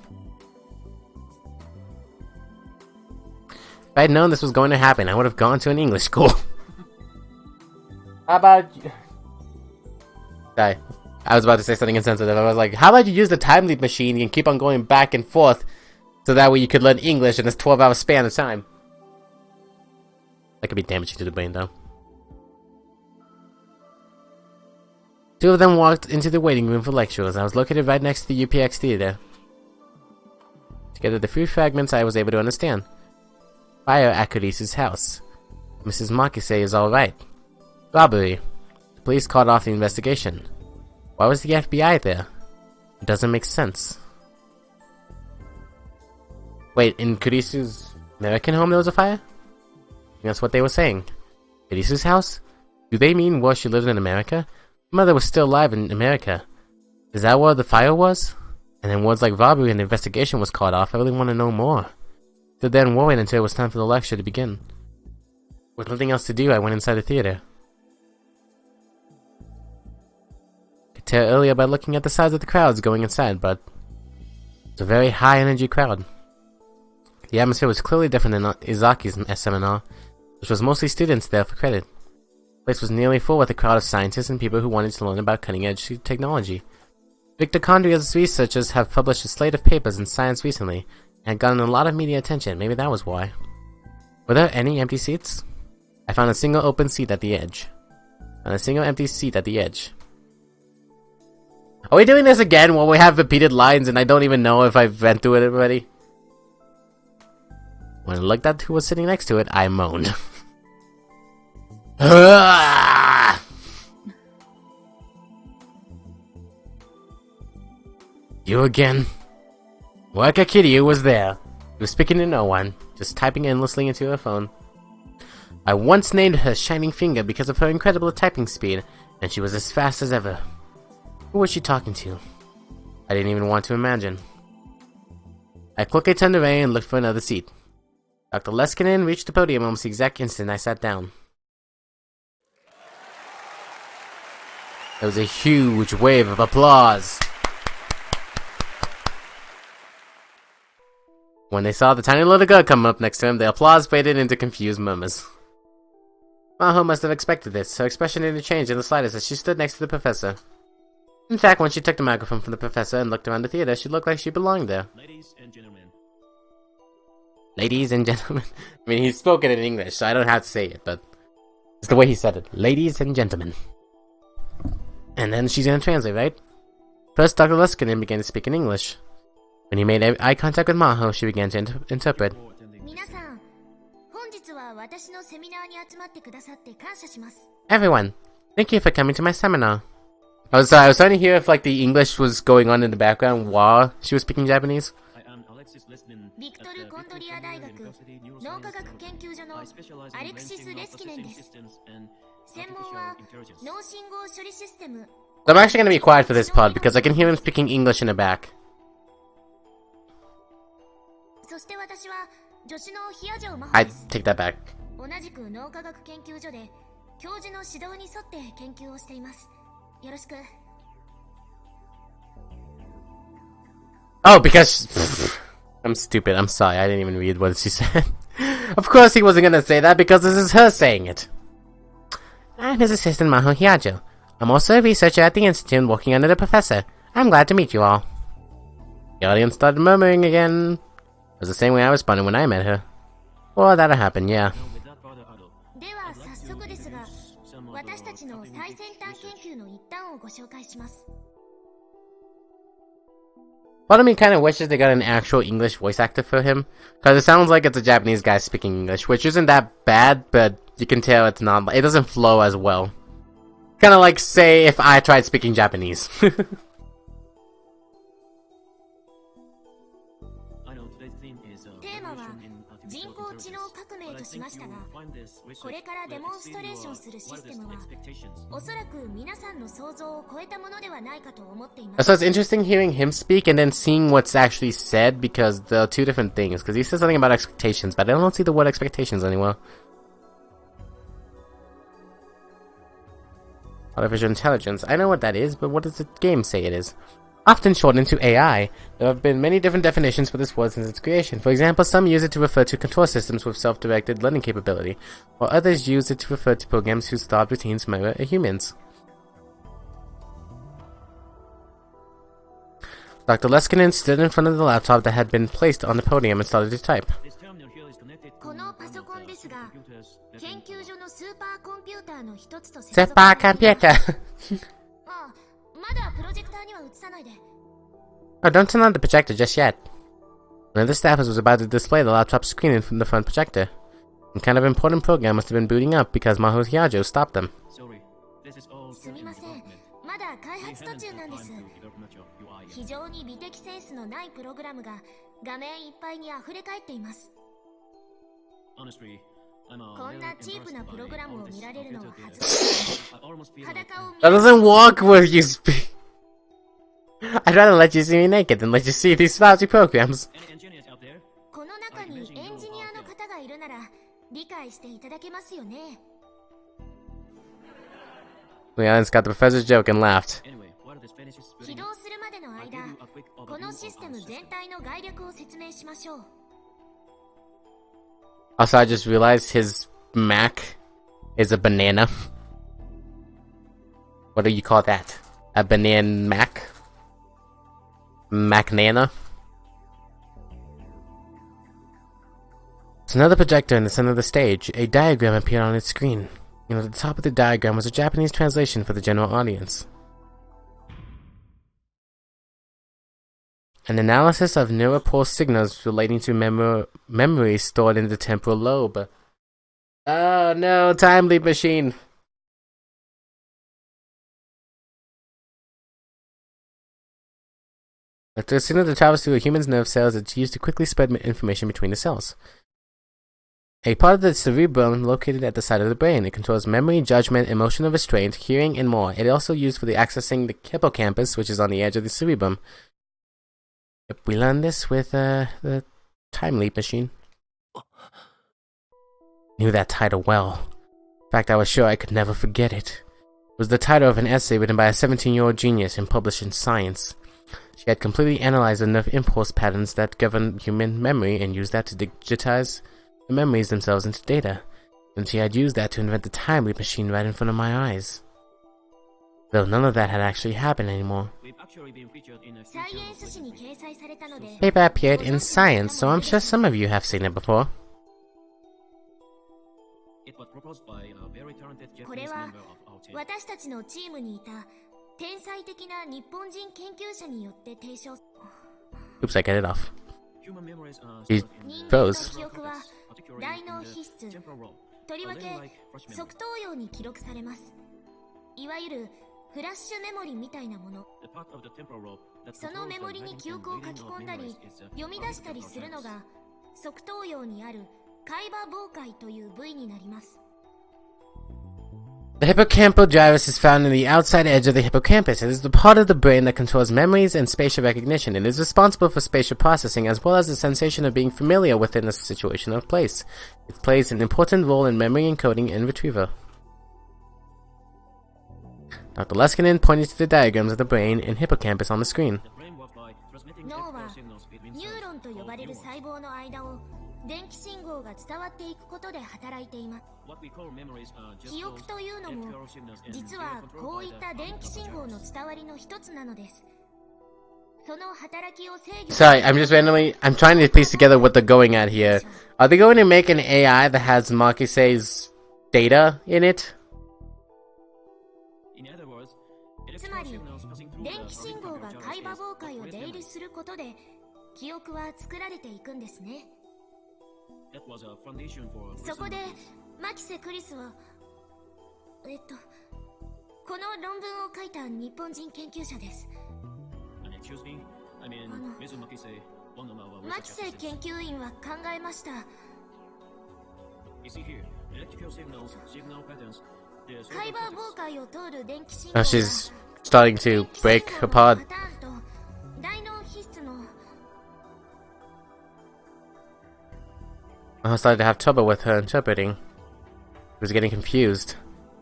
If I had known this was going to happen, I would have gone to an English school. How about you? Sorry. I was about to say something insensitive. I was like, how about you use the time leap machine and keep on going back and forth so that way you could learn English in this 12-hour span of time. That could be damaging to the brain, though. Two of them walked into the waiting room for lectures. I was located right next to the UPX theater. Together, the few fragments I was able to understand. Fire at Kurisu's house. Mrs. Makise is alright. Robbery. The police called off the investigation. Why was the FBI there? It doesn't make sense. Wait, in Kurisu's American home there was a fire? That's what they were saying. Kurisu's house? Do they mean where she lived in America? My mother was still alive in America. Is that where the fire was? And then words like robbery and the investigation was called off. I really want to know more. Stood there and worried until it was time for the lecture to begin. With nothing else to do, I went inside the theater. I could tell earlier by looking at the size of the crowds going inside, but it's a very high energy crowd. The atmosphere was clearly different than Izaki's seminar, which was mostly students there for credit. The place was nearly full with a crowd of scientists and people who wanted to learn about cutting-edge technology. Mitochondria's researchers have published a slate of papers in science recently, and gotten a lot of media attention. Maybe that was why. Were there any empty seats? I found a single open seat at the edge. And a single empty seat at the edge. Are we doing this again while we have repeated lines and I don't even know if I've been through it already? When I looked at who was sitting next to it, I moaned. You again? Waka Kiryu was there. He was speaking to no one, just typing endlessly into her phone. I once named her Shining Finger because of her incredible typing speed, and she was as fast as ever. Who was she talking to? I didn't even want to imagine. I quickly turned away and looked for another seat. Dr. Leskinen reached the podium almost the exact instant I sat down. There was a huge wave of applause. When they saw the tiny little girl come up next to him, the applause faded into confused murmurs. Maho must have expected this. Her expression didn't change in the slightest as she stood next to the professor. In fact, when she took the microphone from the professor and looked around the theater, she looked like she belonged there. Ladies and gentlemen. Ladies and gentlemen. I mean, he spoke it in English, so I don't have to say it, but it's the way he said it. Ladies and gentlemen. And then she's gonna translate, right? First, Dr. Leskinen began to speak in English. When he made eye contact with Maho, she began to interpret. Everyone, thank you for coming to my seminar. I was trying to hear if like the English was going on in the background while she was speaking Japanese. I'm actually gonna be quiet for this part because I can hear him speaking English in the back. I take that back. Oh, because I'm stupid. I'm sorry. I didn't even read what she said. Of course he wasn't gonna say that because this is her saying it. I'm his assistant Maho Hiajo. I'm also a researcher at the institute working under the professor. I'm glad to meet you all. The audience started murmuring again. It was the same way I responded when I met her. Well, that'll happen, yeah. Part of me kind of wishes they got an actual English voice actor for him, because it sounds like it's a Japanese guy speaking English, which isn't that bad, but you can tell it's not. It doesn't flow as well. Kind of like, say, if I tried speaking Japanese. So it's interesting hearing him speak and then seeing what's actually said, because there are two different things. Because he says something about expectations, but I don't see the word expectations anywhere. Artificial intelligence. I know what that is, but what does the game say it is? Often shortened to AI, there have been many different definitions for this word since its creation. For example, some use it to refer to control systems with self-directed learning capability, while others use it to refer to programs whose thought routines mirror humans. Dr. Leskinen stood in front of the laptop that had been placed on the podium and started to type. Supercomputer! Oh, don't turn on the projector just yet. One of the staffers was about to display the laptop screen from the front projector. Some kind of important program must have been booting up because Maho Hiajo stopped them. So すみません、まだ開発途中なんです。非常に美的センスのないプログラムが画面いっぱいに溢れ返っています。こんなチープなプログラムを見られるのは恥ずかしい。裸を見 That doesn't walk with you speak. I'd rather let you see me naked than let you see these lousy programs. この中にエンジニアの方がいるなら理解していただけますよね。Leon's got the professor's joke and laughed. 起動するまでの間、このシステム全体の概略を説明しましょう。Also, I just realized his Mac is a banana. What do you call that? A banana Mac? Mac-nana? It's another projector in the center of the stage. A diagram appeared on its screen. And at the top of the diagram was a Japanese translation for the general audience. An analysis of neural signals relating to memory stored in the temporal lobe. Oh no, time leap machine. After a signal that travels through a human's nerve cells, it's used to quickly spread information between the cells. A part of the cerebrum located at the side of the brain. It controls memory, judgment, emotional restraint, hearing, and more. It also used for the accessing the hippocampus, which is on the edge of the cerebrum. Yep, we learned this with the time leap machine. Knew that title well. In fact, I was sure I could never forget it. It was the title of an essay written by a 17-year-old genius and published in Science. She had completely analyzed the nerve impulse patterns that govern human memory and used that to digitize the memories themselves into data. And she had used that to invent the time leap machine right in front of my eyes. Though none of that had actually happened anymore. Paper appeared in Science, so I'm sure some of you have seen it before. これは私たちのチームにいた天才的な日本人研究者によって提唱。 Oops, I get it off. He 人間の froze. 記憶は大脳皮質、とりわけ側頭葉に記録されます。いわゆるフラッシュメモリみたいなもの。そのメモリに記憶を書き込んだり読み出したりするのが側頭葉にある海馬傍回という部位になります。 The hippocampal gyrus is found in the outside edge of the hippocampus. It is the part of the brain that controls memories and spatial recognition. It is responsible for spatial processing as well as the sensation of being familiar within a situation of place. It plays an important role in memory encoding and retrieval. Dr. Leskinen pointed to the diagrams of the brain and hippocampus on the screen. 脳はニューロンと呼ばれる細胞の間を電気信号が伝わっていくことで働いています。記憶というのも実はこういった電気信号の伝わりの一つなのです。その働きを制御。 Sorry, I'm trying to piece together what they're going at here. Are they going to make an AI that has Makisei's data in it? つまり電気信号が海馬傍回を出入りすることで記憶は作られていくんですね。そこでマキセ・クリスはこの論文を書いた日本人研究者です。マキセ研究員は考えました。海馬傍回を通る電気信号 Oh, she's starting to break apart. パターンと大脳皮質の I started to have trouble with her interpreting. I was getting confused.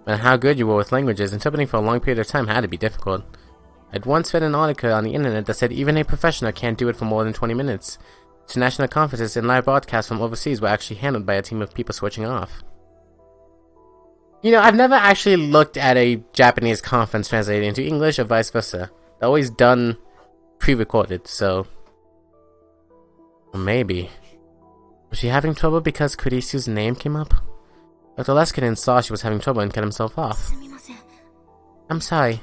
No matter how good you were with languages, interpreting for a long period of time had to be difficult. I'd once read an article on the internet that said even a professional can't do it for more than 20 minutes. International conferences and live broadcasts from overseas were actually handled by a team of people switching off. You know, I've never actually looked at a Japanese conference translated into English or vice versa. They're always done pre-recorded, so... Or maybe... Was she having trouble because Kurisu's name came up? Dr. Leskinen saw she was having trouble and cut himself off. I'm sorry,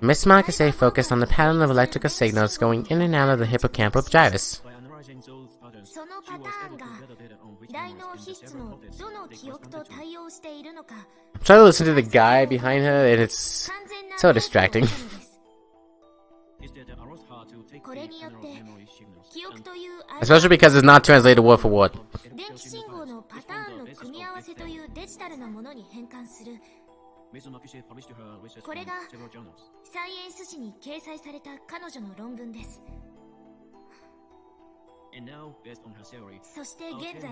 Miss Makise focused on the pattern of electrical signals going in and out of the hippocampal gyrus. そのパターンが大脳皮質のどの記憶と対応しているのか I'm trying to listen to the guy behind her, and it's 完全な so データを distracting. 得たのです。これによって記憶という Especially because it's not translated word for word. 電気信号のパターンの組み合わせというデジタルなものに変換する。これがサイエンス誌に掲載された彼女の論文です。そして現在、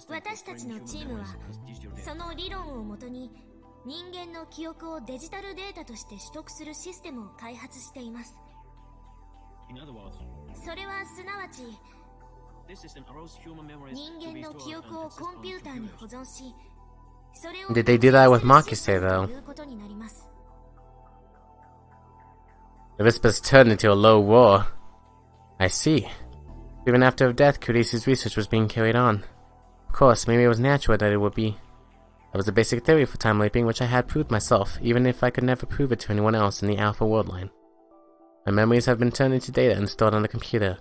私たちのチームはその理論をもとに人間の記憶をデジタルデータとして取得するシステムを開発しています。それはすなわち、人間の記憶をコンピューターに保存し、それを Did they do that with Makise, though? ということになります。 The whispers turned into a low roar. I see. Even after her death, Kurisi's research was being carried on. Of course, maybe it was natural that it would be. That was a basic theory for time leaping, which I had proved myself, even if I could never prove it to anyone else in the Alpha world line. My memories have been turned into data and stored on the computer.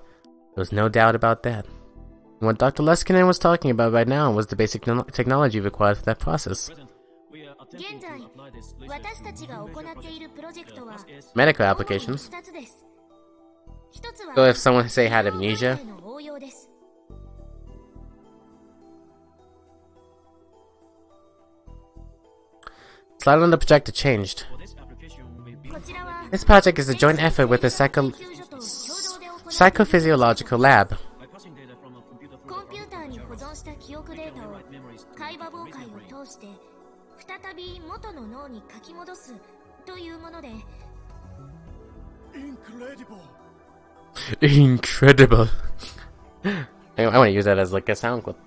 There was no doubt about that. And what Dr. Leskinen was talking about right now was the basic technology required for that process. 現在、私たちが行っているプロジェクトは Medical applications. 2つです。1つは So if someone, say, had amnesia, の応用です。 slide on the projector changed. こちらは This project is a joint effort with the psychophysiological lab. コンピューターに保存した記憶データを海馬傍回を通して再び元の脳に書き戻すというもので Incredible. I want to use that as like a sound clip.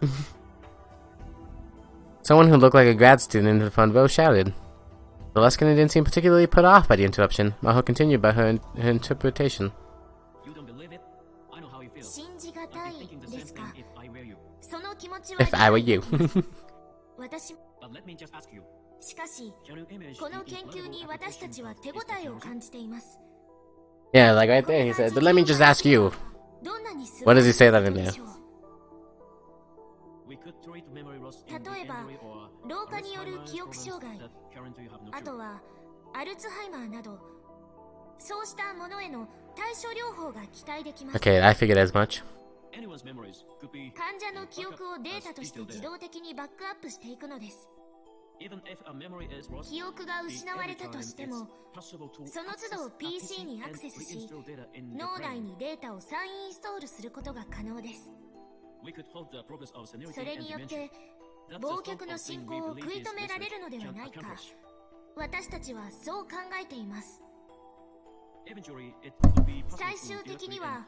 Someone who looked like a grad student in the front row shouted. The Leskinen didn't seem particularly put off by the interruption, while he continued by her interpretation. 信じがたいですか。その気持ちは If I were you. 私しかしこの研究に私たちは手応えを感じています。 Yeah, like right there, he said, "Let me just ask you." どんなに素 What 晴 does ら he し say い that こ in と there? でしょう。例えば老化による記憶障害、あとはアルツハイマーなどそうしたものへの対処療法が期待できます。 Okay, I figured as much. 患者の記憶をデータとして自動的にバックアップしていくのです。記憶が失われたとしても、その都度 PC にアクセスし、脳内にデータを再インストールすることが可能です。それによって忘却の進行を食い止められるのではないか、私たちはそう考えています。最終的には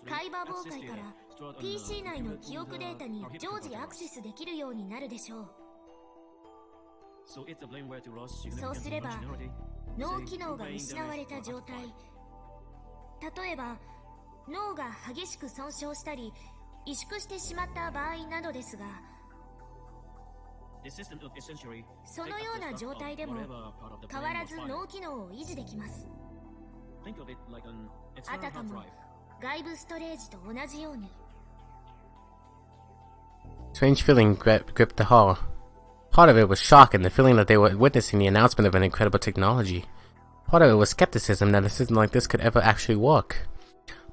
海馬傍回から PC 内の記憶データに常時アクセスできるようになるでしょう。そうすれば脳機能が失われた状態、例えば脳が激しく損傷したり萎縮してしまった場合などですが、そのような状態でも変わらず脳機能を維持できます。あたかも外部ストレージと同じように。 Strange feeling gripped the hall. Part of it was shock and the feeling that they were witnessing the announcement of an incredible technology. Part of it was skepticism that a system like this could ever actually work.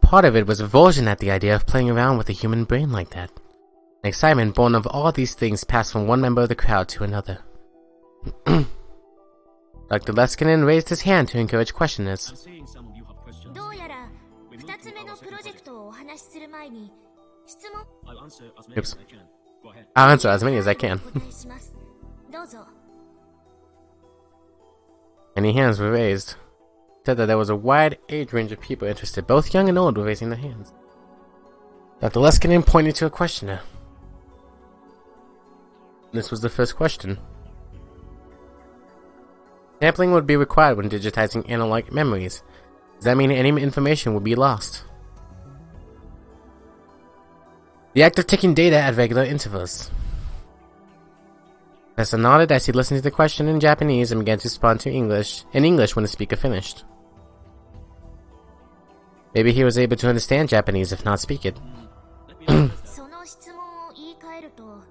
Part of it was revulsion at the idea of playing around with a human brain like that. An excitement born of all these things passed from one member of the crowd to another. Dr. Leskinen raised his hand to encourage questioners. どうやら2つ目のプロジェクトをお話しする前に質問 Oops. I'll answer as many as I can. お答えします。どうぞ。 Many hands were raised. It said that there was a wide age range of people interested. Both young and old were raising their hands. Dr. Leskinen pointed to a questioner. This was the first question. Sampling would be required when digitizing analog memories. Does that mean any information would be lost? The act of taking data at regular intervals. Professor nodded as he listened to the question in Japanese and began to respond in English when the speaker finished. Maybe he was able to understand Japanese if not speak it. その質問を言い換えると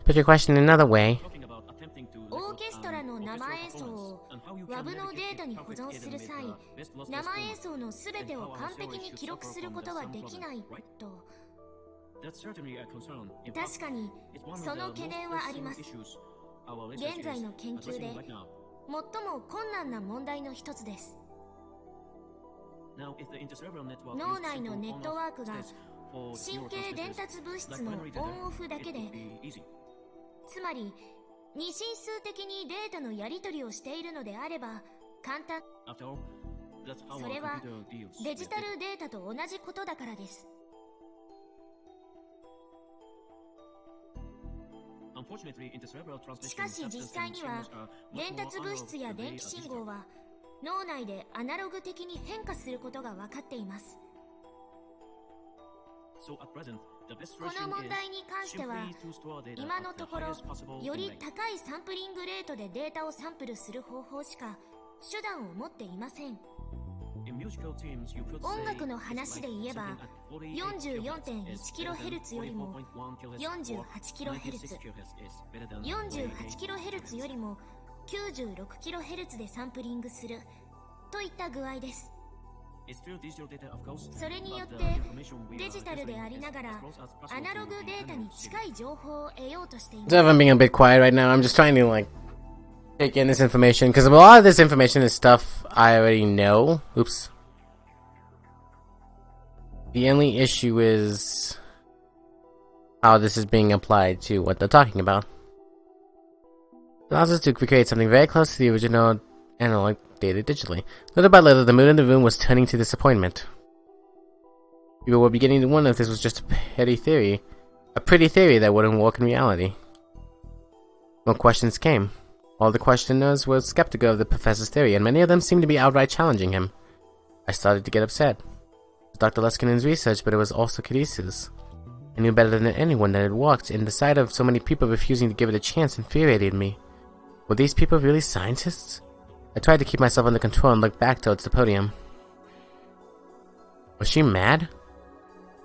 Put your question another way. オーケストラの生演奏を WAV のデータに保存する際、生演奏のすべてを完璧に記録することはできないと。確かにその懸念はあります。現在の研究で最も困難な問題の一つです。脳内のネットワークが神経伝達物質のオンオフだけで、つまり二進数的にデータのやり取りをしているのであれば簡単。それはデジタルデータと同じことだからです。しかし実際には伝達物質や電気信号は脳内でアナログ的に変化することが分かっています。この問題に関しては今のところより高いサンプリングレートでデータをサンプルする方法しか手段を持っていません。音楽の話で言えば 44.1kHz よりも 48kHz、 48kHz よりも 96kHz でサンプリングするといった具合です。それによってデジタルでありながらアナログデータに近い情報を得ようとしています。So if I'm being a bit quiet right now, I'm just trying to like take in this information because a lot of this information is stuff I already know. Oops. The only issue is how this is being applied to what they're talking about. It allows us to recreate something very close to the original analog data digitally. Little by little, the mood in the room was turning to disappointment. People were beginning to wonder if this was just a pretty theory that wouldn't work in reality. More questions came. All the questioners were skeptical of the professor's theory, and many of them seemed to be outright challenging him. I started to get upset. It was Dr. Leskinen's research, but it was also Kirisa's. I knew better than anyone that it worked, and the sight of so many people refusing to give it a chance infuriated me. Were these people really scientists? I tried to keep myself under control and looked back towards the podium. Was she mad?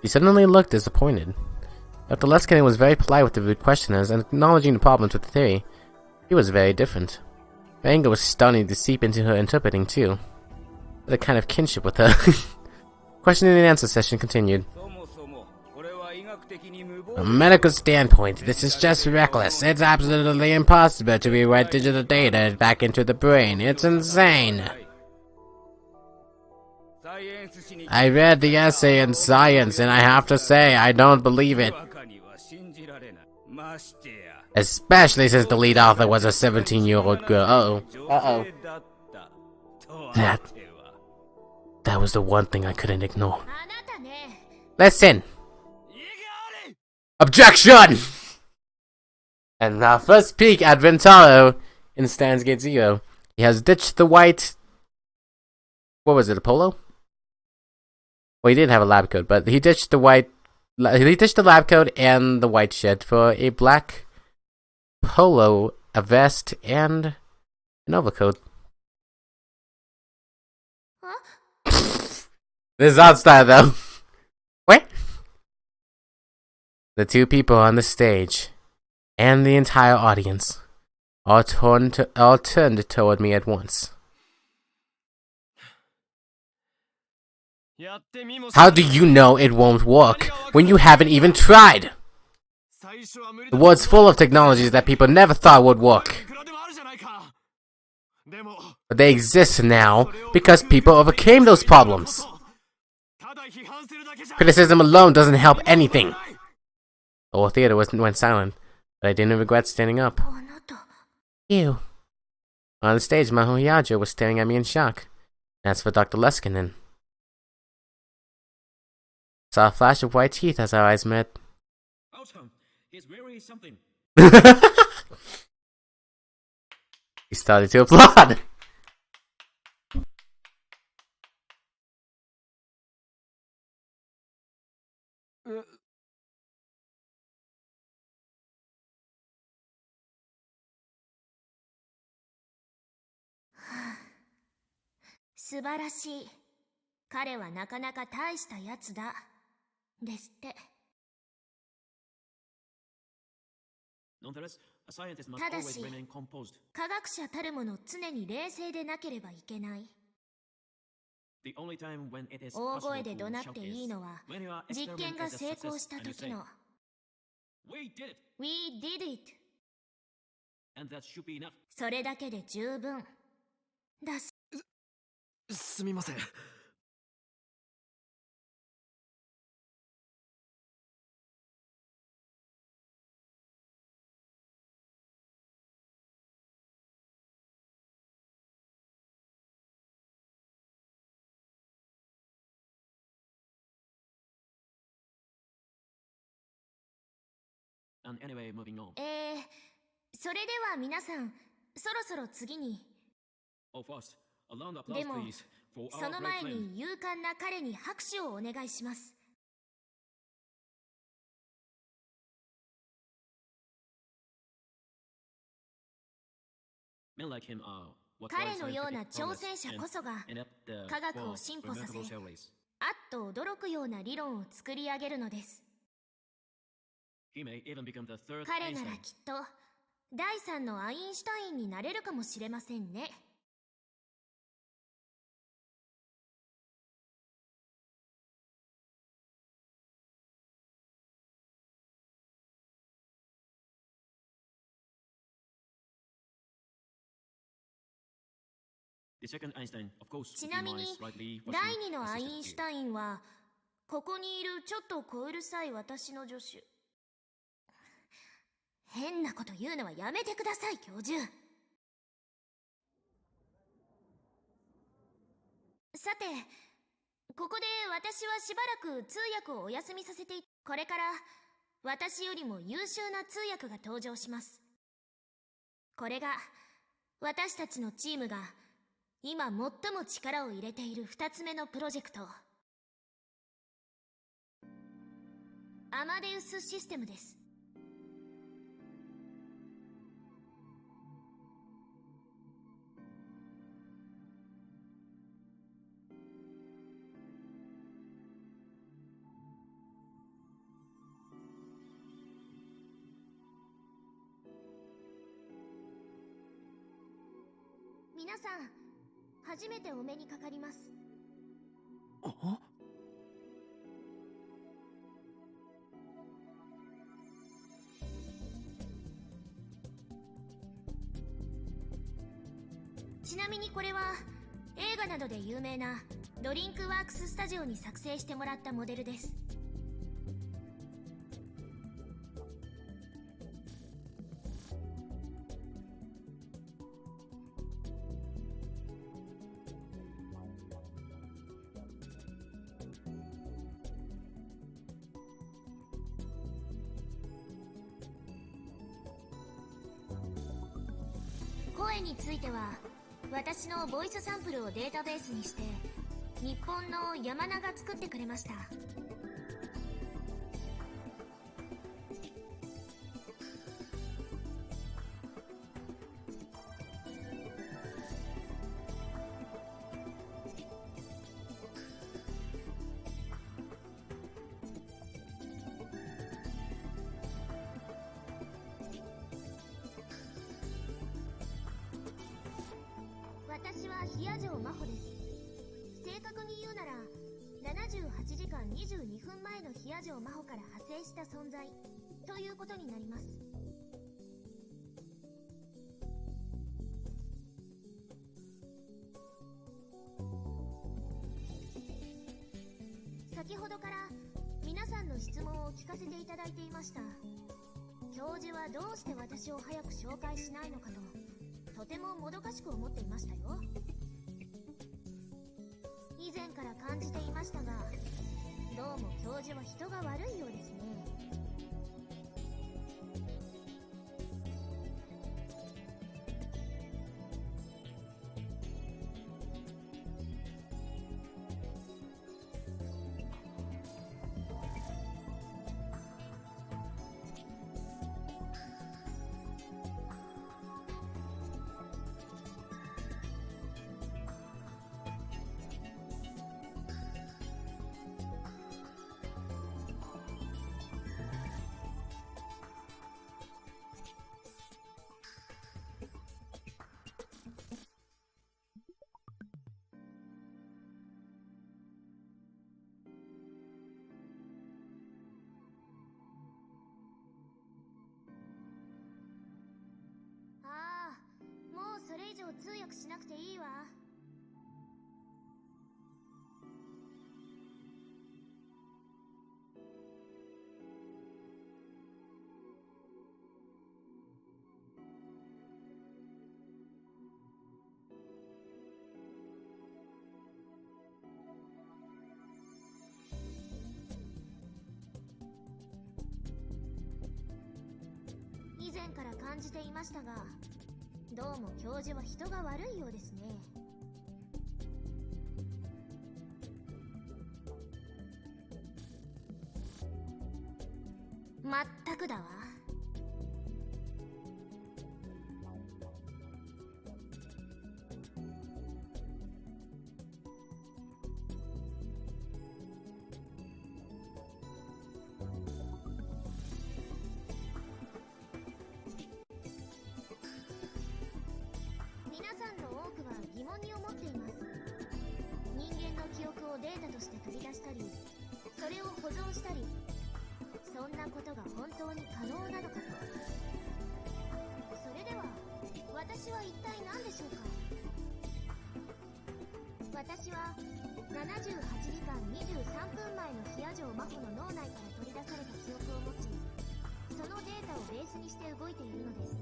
She suddenly looked disappointed. Dr. Leskinen was very polite with the rude questioners and acknowledging the problems with the theory. He was very different. Her anger was starting to seep into her interpreting too. I had a kind of kinship with her. Questioning and answer session continued. From a medical standpoint, this is just reckless. It's absolutely impossible to rewrite digital data back into the brain. It's insane. I read the essay in Science, and I have to say, I don't believe it. Especially since the lead author was a 17-year-old girl. Uh-oh. That was the one thing I couldn't ignore. Listen! Objection! And our first peek at Ventaro in Steins Gate Zero. He has ditched the white... What was it, a polo? Well, he did have a lab coat, but he ditched the white... He ditched the lab coat and the white shirt for a black polo, a vest, and an overcoat. Huh? This is odd style, though. What? The two people on the stage, and the entire audience, all turned toward me at once. How do you know it won't work when you haven't even tried? The world's full of technologies that people never thought would work. But they exist now because people overcame those problems. Criticism alone doesn't help anything. The whole theater went silent, but I didn't regret standing up. Ew. On the stage, Maho Hiyajo was staring at me in shock. As for Dr. Leskinen, I saw a flash of white teeth as our eyes met. He started to applaud. "彼はなかなか大したやつだ」ですって。ただし、科学者たるもの常に冷静でなければいけない。大声で怒鳴っていいのは、実験が成功した時の We did it! それだけで十分だし。すみません。それでは皆さん、そろそろ次に。でも、その前に勇敢な彼に拍手をお願いします。彼のような挑戦者こそが科学を進歩させ、あっと驚くような理論を作り上げるのです。彼ならきっと第3のアインシュタインになれるかもしれませんね。ちなみに第2のアインシュタインはここにいるちょっと小うるさい私の助手。変なこと言うのはやめてください、教授。さて、ここで私はしばらく通訳をお休みさせてこれから私よりも優秀な通訳が登場します。これが私たちのチームが今最も力を入れている2つ目のプロジェクト、アマデウスシステムです。皆さん、初めてお目にかかります。ちなみにこれは映画などで有名なドリンクワークススタジオに作成してもらったモデルです。声については私のボイスサンプルをデータベースにして日本の山名が作ってくれました。私は冷や城真帆です。正確に言うなら78時間22分前の冷や城真帆から派生した存在ということになります。先ほどから皆さんの質問を聞かせていただいていました。教授はどうして私を早く紹介しないのかとてももどかしく思っていましたよ。以前から感じていましたが、どうも教授は人が悪いようですね。しなくていいわ。以前から感じていましたが、どうも教授は人が悪いようですね。まったくだわ。皆さんの多くは疑問に思っています。人間の記憶をデータとして取り出したり、それを保存したり、そんなことが本当に可能なのかと。それでは私は一体何でしょうか。私は78時間23分前のヒア城真帆の脳内から取り出された記憶を持ち、そのデータをベースにして動いているのです。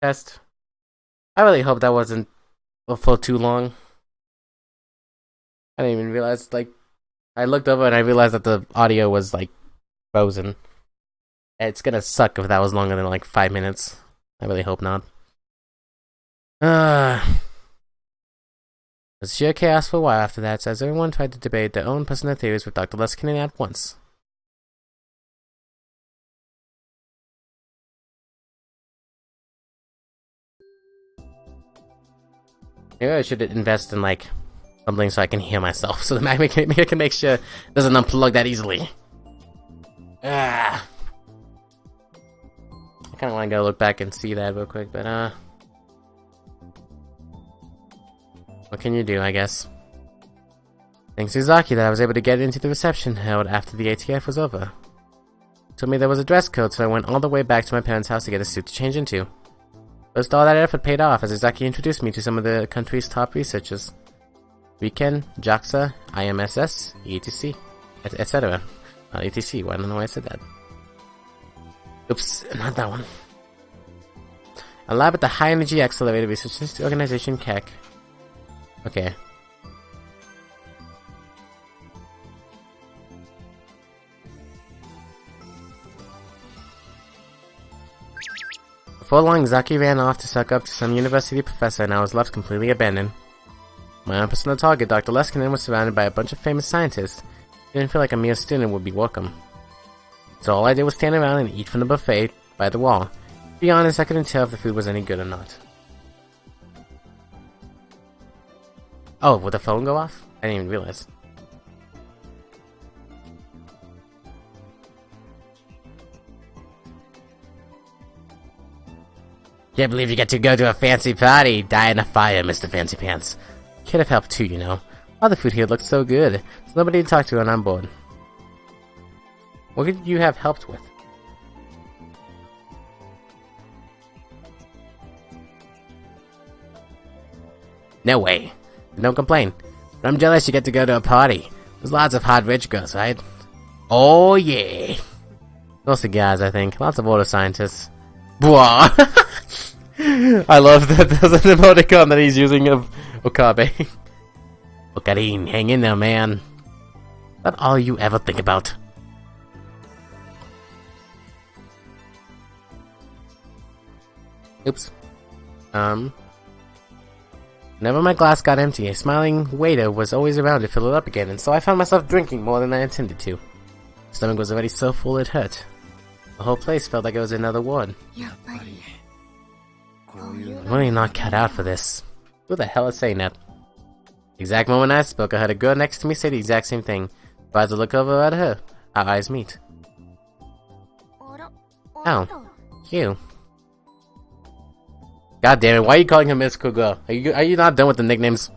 test. I really hope that wasn't for too long. I didn't even realize, like, I looked over and I realized that the audio was, like, frozen. It's gonna suck if that was longer than, like, 5 minutes. I really hope not. It was sheer chaos for a while after that, as everyone tried to debate their own personal theories with Dr. Leskinen at once. Maybe I should invest in, like, something so I can hear myself, so that maybe I can make sure it doesn't unplug that easily. I kinda wanna go look back and see that real quick, but what can you do, I guess? Thanks to Zaki that I was able to get into the reception held after the ATF was over. Told me there was a dress code, so I went all the way back to my parents' house to get a suit to change into. First, all that effort paid off as Zaki introduced me to some of the country's top researchers. Riken, JAXA, IMSS, ETC, etc. ETC, well, I don't know why I said that. Oops, not that one. A lab at the High Energy Accelerator Research Organization, KEC. Okay. Before long, Zaki ran off to suck up to some university professor and I was left completely abandoned. My own personal target, Dr. Leskinen, was surrounded by a bunch of famous scientists. He didn't feel like a mere student would be welcome. So all I did was stand around and eat from the buffet by the wall. To be honest, I couldn't tell if the food was any good or not. Oh, would the phone go off? I didn't even realize. Can't believe you get to go to a fancy party. Die in a fire, Mr. Fancy Pants. Could have helped too, you know. All the food here looked so good. There's nobody to talk to when I'm bored. What could you have helped with? No way. Don't complain. But I'm jealous you get to go to a party. There's lots of hot rich girls, right? Oh yeah. Mostly guys, I think. Lots of older scientists. Bwah. I love that there's an emoticon that he's using of Okabe. Okarin, hang in there, man. Is that all you ever think about? Oops. Whenever my glass got empty, a smiling waiter was always around to fill it up again, and so I found myself drinking more than I intended to. My stomach was already so full it hurt. The whole place felt like it was another ward. I'm really not cut out for this. Who the hell is saying that? The exact moment I spoke, I heard a girl next to me say the exact same thing. But as I look over at her, our eyes meet. Oh, you. God damn it, why are you calling her mystical girl? Are you not done with the nicknames?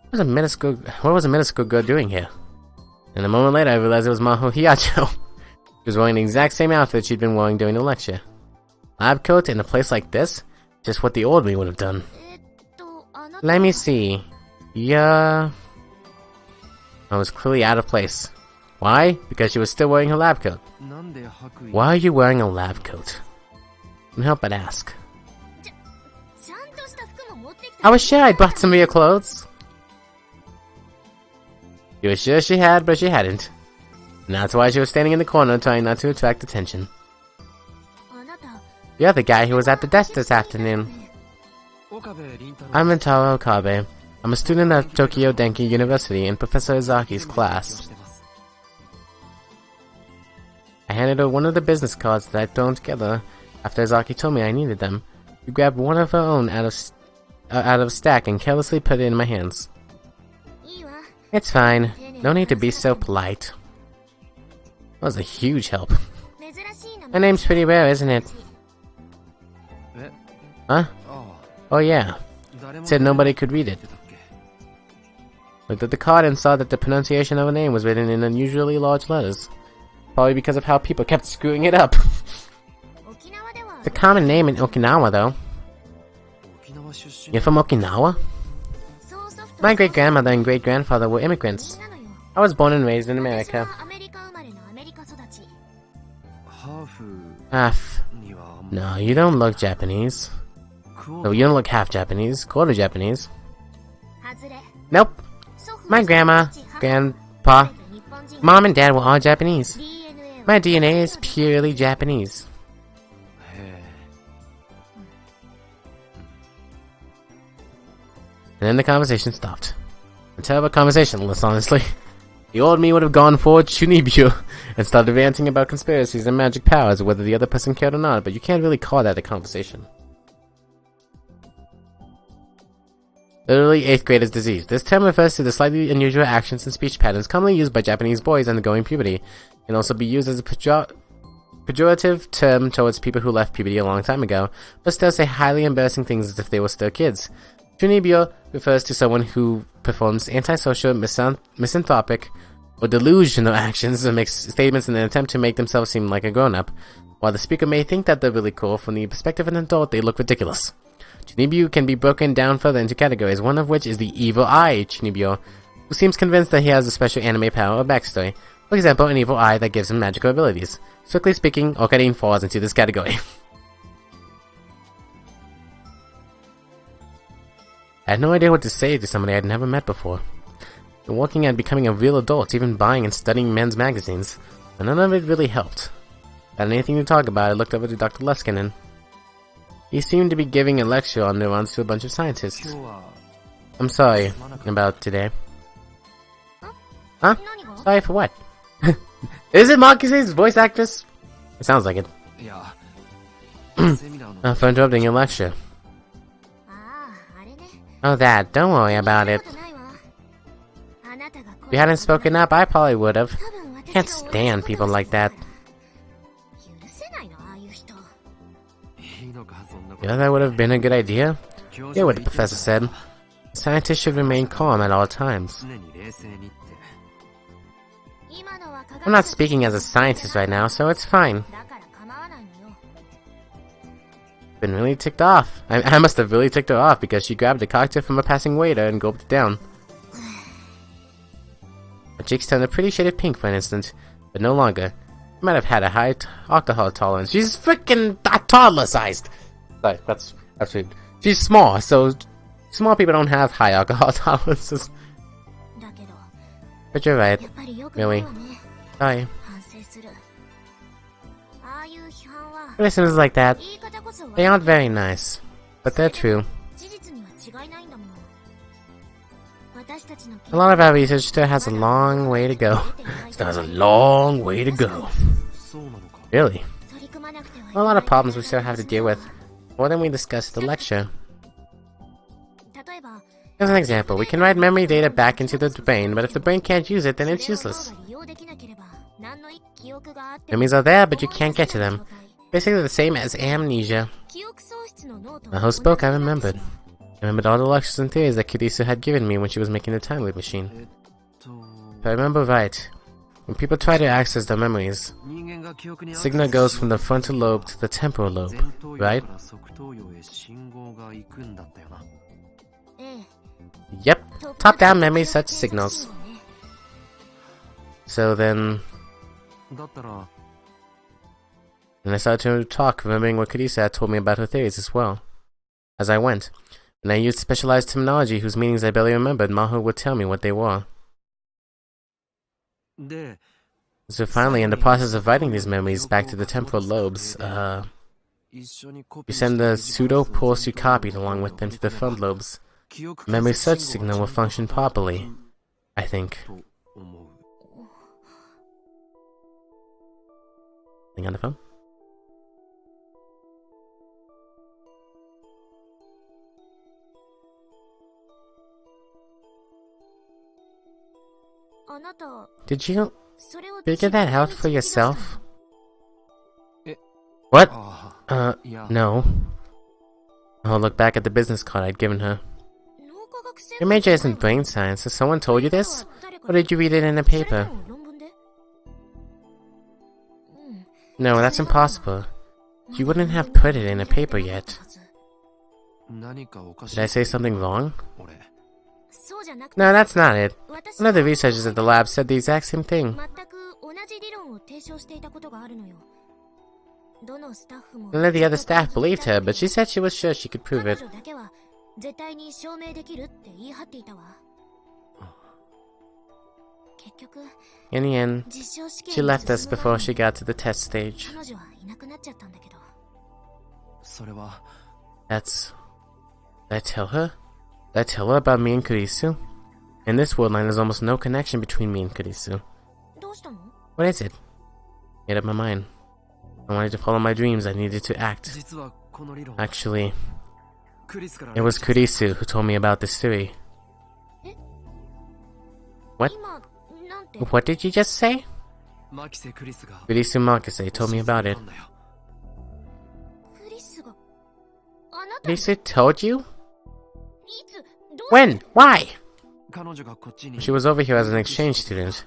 What was a mystical girl doing here? And a moment later I realized it was Maho Hiyacho. She was wearing the exact same outfit she'd been wearing during the lecture. Lab coat in a place like this? Just what the old me would have done. Let me see. Yeah. I was clearly out of place. Why? Because she was still wearing her lab coat. Why are you wearing a lab coat? Couldn't help but ask. I was sure I'd brought some of your clothes. You were sure she had, but she hadn't. And that's why she was standing in the corner trying not to attract attention. You're the guy who was at the desk this afternoon. I'm Rintaro Okabe. I'm a student at Tokyo Denki University in Professor Izaki's class. I handed her one of the business cards that I'd thrown together after Izaki told me I needed them. She grabbed one of her own out of a stack and carelessly put it in my hands. It's fine. No need to be so polite. That was a huge help. My name's pretty rare, isn't it? Huh? Oh yeah. It said nobody could read it. Looked at the card and saw that the pronunciation of her name was written in unusually large letters. Probably because of how people kept screwing it up. It's a common name in Okinawa, though. You're from Okinawa? My great-grandmother and great-grandfather were immigrants. I was born and raised in America. No, you don't look Japanese. No, you don't look half Japanese. Quarter Japanese. Nope. My grandma, grandpa, mom and dad were all Japanese. My DNA is purely Japanese. And then the conversation stopped. A terrible conversationalist, honestly. The old me would have gone for Chunibyo and started ranting about conspiracies and magic powers, whether the other person cared or not, but you can't really call that a conversation. Literally 8th grader's disease. This term refers to the slightly unusual actions and speech patterns commonly used by Japanese boys undergoing puberty. It can also be used as a pejorative term towards people who left puberty a long time ago, but still say highly embarrassing things as if they were still kids. Chunibyo refers to someone who performs antisocial, misanthropic, or delusional actions and makes statements in an attempt to make themselves seem like a grown-up. While the speaker may think that they're really cool, from the perspective of an adult, they look ridiculous. Chunibyo can be broken down further into categories, one of which is the evil eye Chunibyo, who seems convinced that he has a special anime power or backstory. For example, an evil eye that gives him magical abilities. Strictly speaking, Okarin falls into this category. I had no idea what to say to somebody I'd never met before. Been working at becoming a real adult, even buying and studying men's magazines, and none of it really helped. Got anything to talk about, I looked over to Dr. Leskinen. He seemed to be giving a lecture on neurons to a bunch of scientists. I'm sorry about today. Huh? Sorry for what? Is it Makise's voice actress? It sounds like it. For interrupting your lecture. Oh, that. Don't worry about it. If you hadn't spoken up, I probably would have. Can't stand people like that. You know that would have been a good idea? Yeah, what the professor said. Scientists should remain calm at all times. I'm not speaking as a scientist right now, so it's fine. Been really ticked off. I must have really ticked her off because she grabbed a cocktail from a passing waiter and gulped it down. Her cheeks turned a pretty shade of pink for an instant, but no longer. She might have had a high alcohol tolerance. She's freaking toddler-sized! Sorry, that's rude. She's small, so small people don't have high alcohol tolerances. But you're right. Really. Sorry. Criticisms like that, they aren't very nice, but they're true. A lot of our research still has a long way to go. Still has a long way to go. Really? A lot of problems we still have to deal with. More than we discussed in the lecture. As an example, we can write memory data back into the brain, but if the brain can't use it, then it's useless. Memories are there, but you can't get to them. Basically the same as amnesia. The host spoke, I remembered. I remembered all the lectures and theories that Kirisu had given me when she was making the time loop machine. If I remember right, when people try to access their memories, the signal goes from the frontal lobe to the temporal lobe, right? Yep, top-down memory such signals. So then... And I started to talk, remembering what Kirisu had told me about her theories as well. As I went, and I used specialized terminology whose meanings I barely remembered, Maho would tell me what they were. So finally, in the process of writing these memories back to the temporal lobes, you send the pseudo-pulse you copied along with them to the front lobes. Memory search signal will function properly, I think. Thing on the phone? Did you figure that out for yourself? What? No. I'll look back at the business card I'd given her. Your major isn't brain science. Has someone told you this? Or did you read it in a paper? No, that's impossible. You wouldn't have put it in a paper yet. Did I say something wrong? No, that's not it. One of the researchers at the lab said the exact same thing. None of the other staff believed her, but she said she was sure she could prove it. In the end, she left us before she got to the test stage. Did I tell her? Did I tell her about me and Kurisu? In this world line, there's almost no connection between me and Kurisu. What is it? Made up my mind. I wanted to follow my dreams, I needed to act. Actually, it was Kurisu who told me about this theory. What? What did you just say? Kurisu Makise told me about it. Kurisu told you? When? Why? She was over here as an exchange student.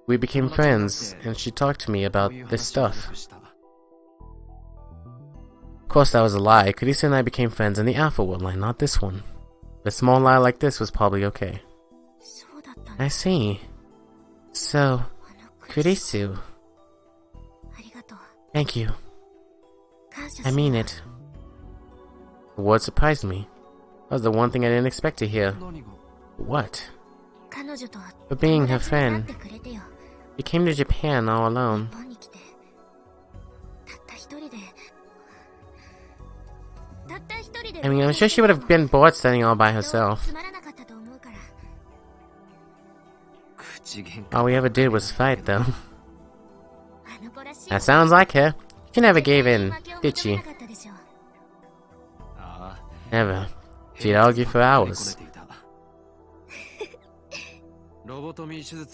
We became friends, and she talked to me about this stuff. Of course that was a lie. Kurisu and I became friends in the Alpha World line, not this one. A small lie like this was probably okay. I see. So, Kurisu. Thank you. I mean it. The word surprised me. That was the one thing I didn't expect to hear. What? For being her friend. She came to Japan all alone. I mean, I'm sure she would have been bored studying all by herself. All we ever did was fight, though. That sounds like her. She never gave in, did she? Never. She'd argue for hours.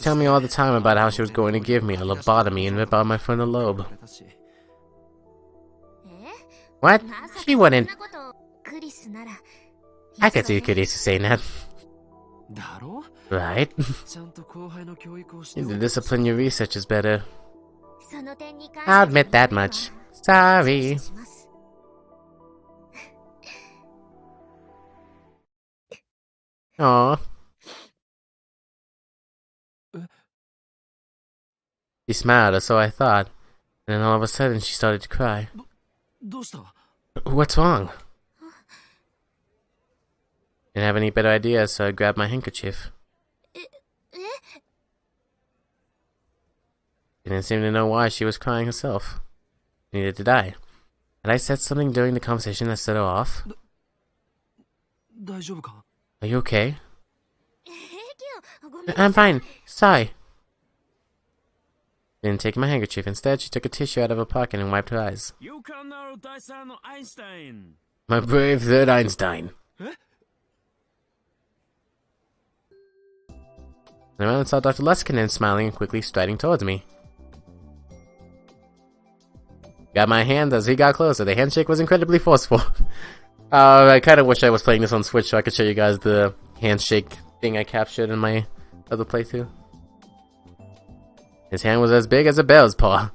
Tell me all the time about how she was going to give me a lobotomy and rip out my frontal lobe. What? She wouldn't. I could see Kurisu saying that. Right? You need to discipline your researchers better. I'll admit that much. Sorry. Aww. She smiled, or so I thought, and then all of a sudden she started to cry. What's wrong? Didn't have any better idea, so I grabbed my handkerchief. Didn't seem to know why she was crying herself. Neither did I. Had I said something during the conversation that set her off? Are you okay? I'm fine. Sorry. Didn't take my handkerchief. Instead, she took a tissue out of her pocket and wiped her eyes. My brave third Einstein. I ran and saw Dr. Leskinen smiling and quickly striding towards me. Got my hand as he got closer. The handshake was incredibly forceful. I kind of wish I was playing this on Switch so I could show you guys the handshake thing I captured in my other playthrough. His hand was as big as a bear's paw.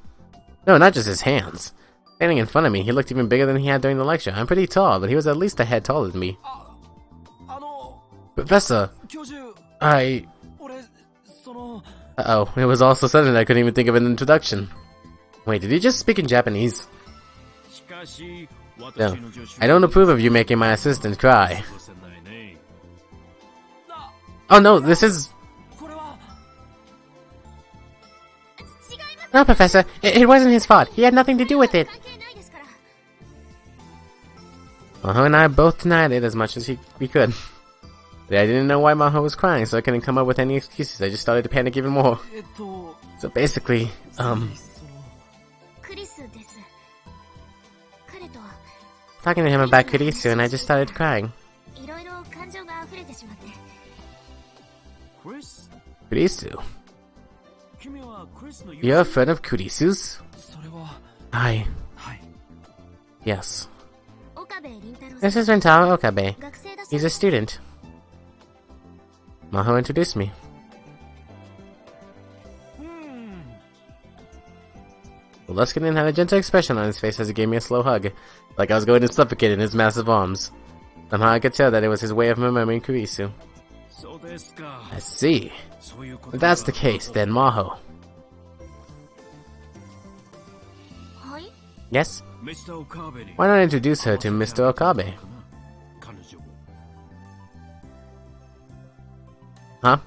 No, not just his hands. Standing in front of me, he looked even bigger than he had during the lecture. I'm pretty tall, but he was at least a head taller than me. Professor, Uh-oh, it was all so sudden I couldn't even think of an introduction. Wait, did he just speak in Japanese? No, I don't approve of you making my assistant cry. Oh no, this is... No, Professor, it wasn't his fault. He had nothing to do with it. Maho and I both denied it as much as we could. But I didn't know why Maho was crying, so I couldn't come up with any excuses. I just started to panic even more. So basically, talking to him about Kurisu, and I just started crying. Kurisu? You're a friend of Kurisu's? Hi. Yes. This is Rentaro Okabe. He's a student. Maho introduced me. Well, Leskinen had a gentle expression on his face as he gave me a slow hug, like I was going to suffocate in his massive arms. Somehow I could tell that it was his way of remembering Kurisu. I see. If that's the case, then Maho. Yes? Why not introduce her to Mr. Okabe? Huh?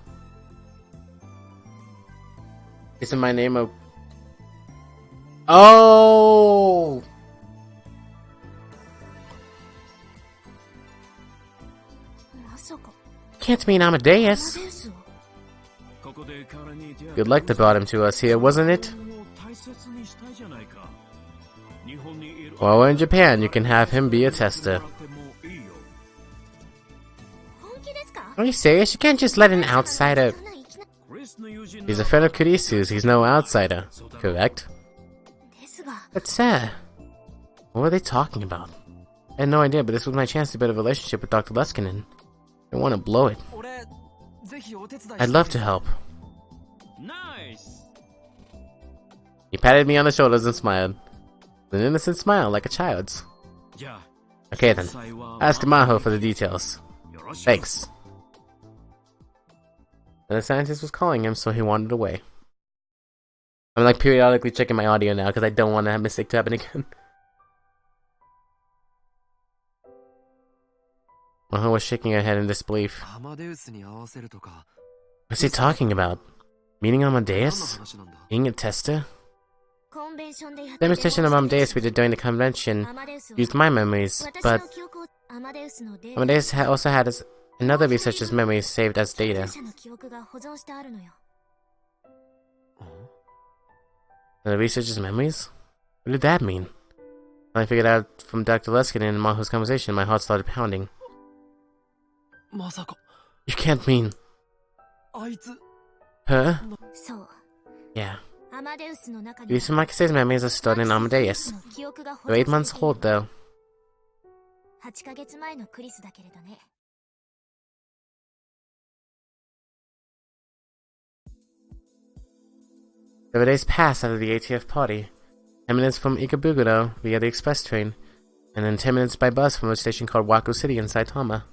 Isn't my name a... Oh! Can't mean Amadeus. Good luck that brought him to us here, wasn't it? While we're in Japan, you can have him be a tester. Are you serious? You can't just let an outsider... He's a friend of Kurisu's, he's no outsider, correct? But sir, what were they talking about? I had no idea, but this was my chance to build a relationship with Dr. Leskinen. I don't want to blow it. I'd love to help. He patted me on the shoulders and smiled. An innocent smile, like a child's. Okay then, ask Maho for the details. Thanks. And the scientist was calling him, so he wandered away. I'm like periodically checking my audio now, because I don't want that mistake to happen again. Maho was shaking her head in disbelief. What's he talking about? Meeting Amadeus? Being a tester? The demonstration of Amadeus we did during the convention used my memories, but Amadeus also had another researcher's memories saved as data. The researcher's memories? What did that mean? When I figured out from Dr. Leskinen and Maho's conversation, my heart started pounding. You can't mean... Her? Yeah. Yusa Makise's memories are stored in Amadeus. They're 8 months old, though. Several days passed after the ATF party. 10 minutes from Ikebukuro via the express train, and then 10 minutes by bus from a station called Wako City in Saitama.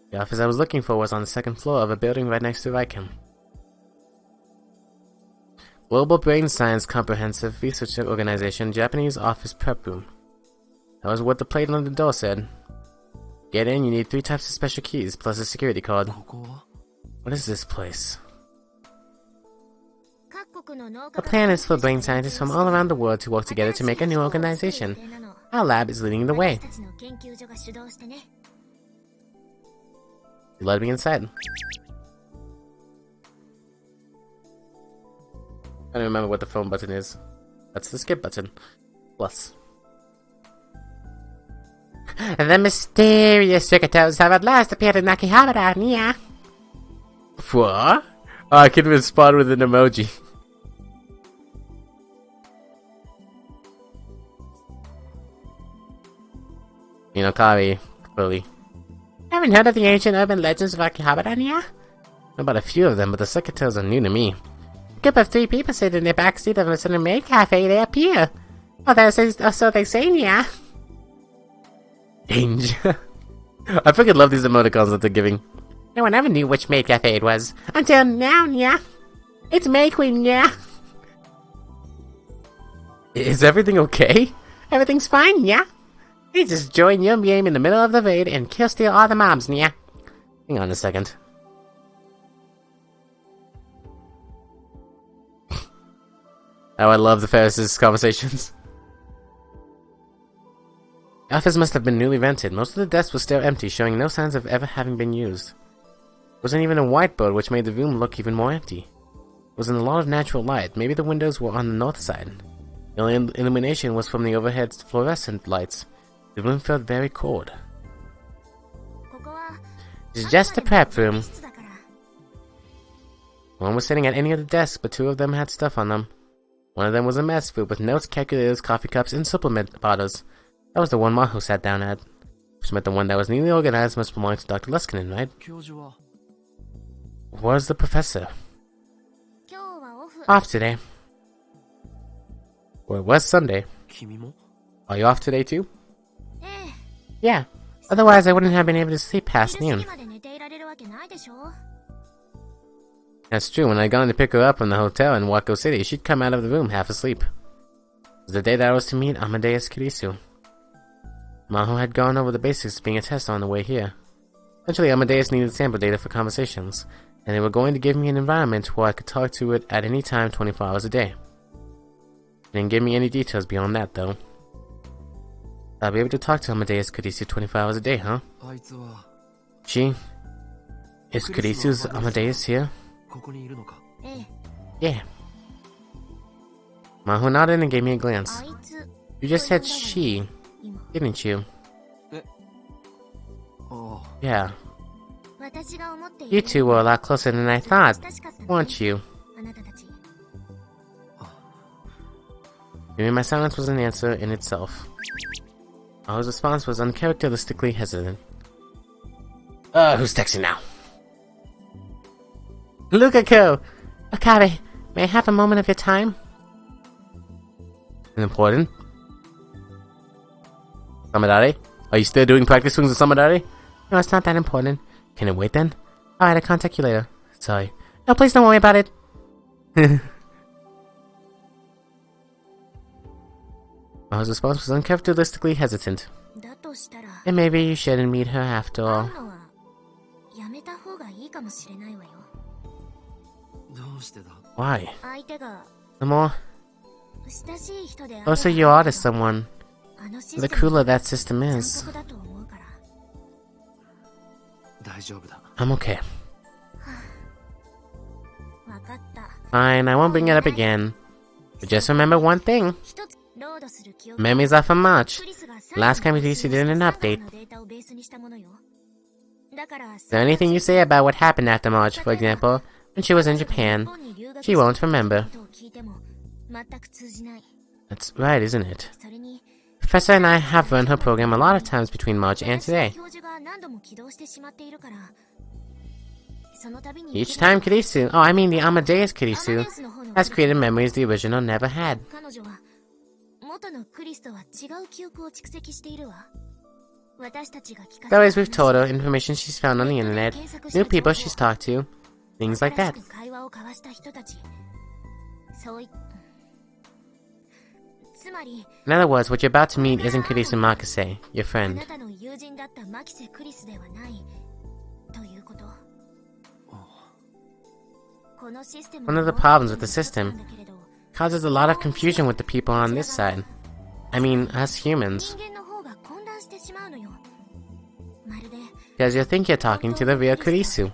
The office I was looking for was on the second floor of a building right next to Riken. Global Brain Science Comprehensive Research Organization Japanese Office Prep Room. That was what the plate on the door said. Get in, you need 3 types of special keys, plus a security card. What is this place? The plan is for brain scientists from all around the world to work together to make a new organization. Our lab is leading the way. Let me inside. I don't remember what the phone button is. That's the skip button. Plus. The mysterious Sukatos have at last appeared in Akihabara, Nia. What? Oh, I can respond with an emoji. Kari, clearly. Haven't heard of the ancient urban legends of Akihabara, Nia? Know about a few of them, but the Sukatos are new to me. A group of 3 people sit in the backseat of a certain maid cafe, they appear. Oh, so they say, Nia. Danger. I freaking love these emoticons that they're giving. No one ever knew which maid cafe it was. Until now, Nia. It's May Queen, Nia. Is everything okay? Everything's fine, Nia. They just join your game in the middle of the raid and steal all the mobs, Nia. Hang on a second. Oh, I love the Ferris's conversations. The office must have been newly rented. Most of the desks were still empty, showing no signs of ever having been used. There wasn't even a whiteboard, which made the room look even more empty. There wasn't a lot of natural light. Maybe the windows were on the north side. The only illumination was from the overhead fluorescent lights. The room felt very cold. It's just a prep room. No one was sitting at any of the desks, but 2 of them had stuff on them. One of them was a mess filled with notes, calculators, coffee cups, and supplement bottles. That was the one Maho sat down at. Which meant the one that was neatly organized must belong to Dr. Leskinen, right? Where's the professor? Off today. Well, it was Sunday. Are you off today too? Yeah. Otherwise, I wouldn't have been able to sleep past noon. That's true. When I'd gone to pick her up from the hotel in Wako City, she'd come out of the room half asleep. was the day that I was to meet Amadeus Kirisu. Maho had gone over the basics of being a tester on the way here. Eventually, Amadeus needed sample data for conversations, and they were going to give me an environment where I could talk to it at any time 24 hours a day. They didn't give me any details beyond that, though. I'll be able to talk to Amadeus Kirisu 24 hours a day, huh? She... Is Kirisu's Amadeus here? Yeah. Maho nodded and gave me a glance. You just said she, didn't you? Yeah. You two were a lot closer than I thought, weren't you? Maybe my silence was an answer in itself. Maho's response was uncharacteristically hesitant. Who's texting now? Lukako! Akabe, may I have a moment of your time? Important. Samadari? Are you still doing practice swings with Samadari? No, it's not that important. Can it wait then? Alright, I'll contact you later. Sorry. No, please don't worry about it. Maho's response was uncharacteristically hesitant. And maybe you shouldn't meet her after all. Why? The more closer you are to someone, the cooler that system is. I'm okay. Fine, I won't bring it up again. But just remember one thing. Memories are from March. Last time we did an update. Is there anything you say about what happened after March, for example, when she was in Japan? She won't remember. That's right, isn't it? Professor and I have run her program a lot of times between March and today. Each time Kirisu, the Amadeus Kirisu, has created memories the original never had. That ways we've told her information she's found on the internet, new people she's talked to, things like that. In other words, what you're about to meet isn't Kurisu Makise, your friend. One of the problems with the system causes a lot of confusion with the people on this side. I mean, us humans. Because you think you're talking to the real Kurisu.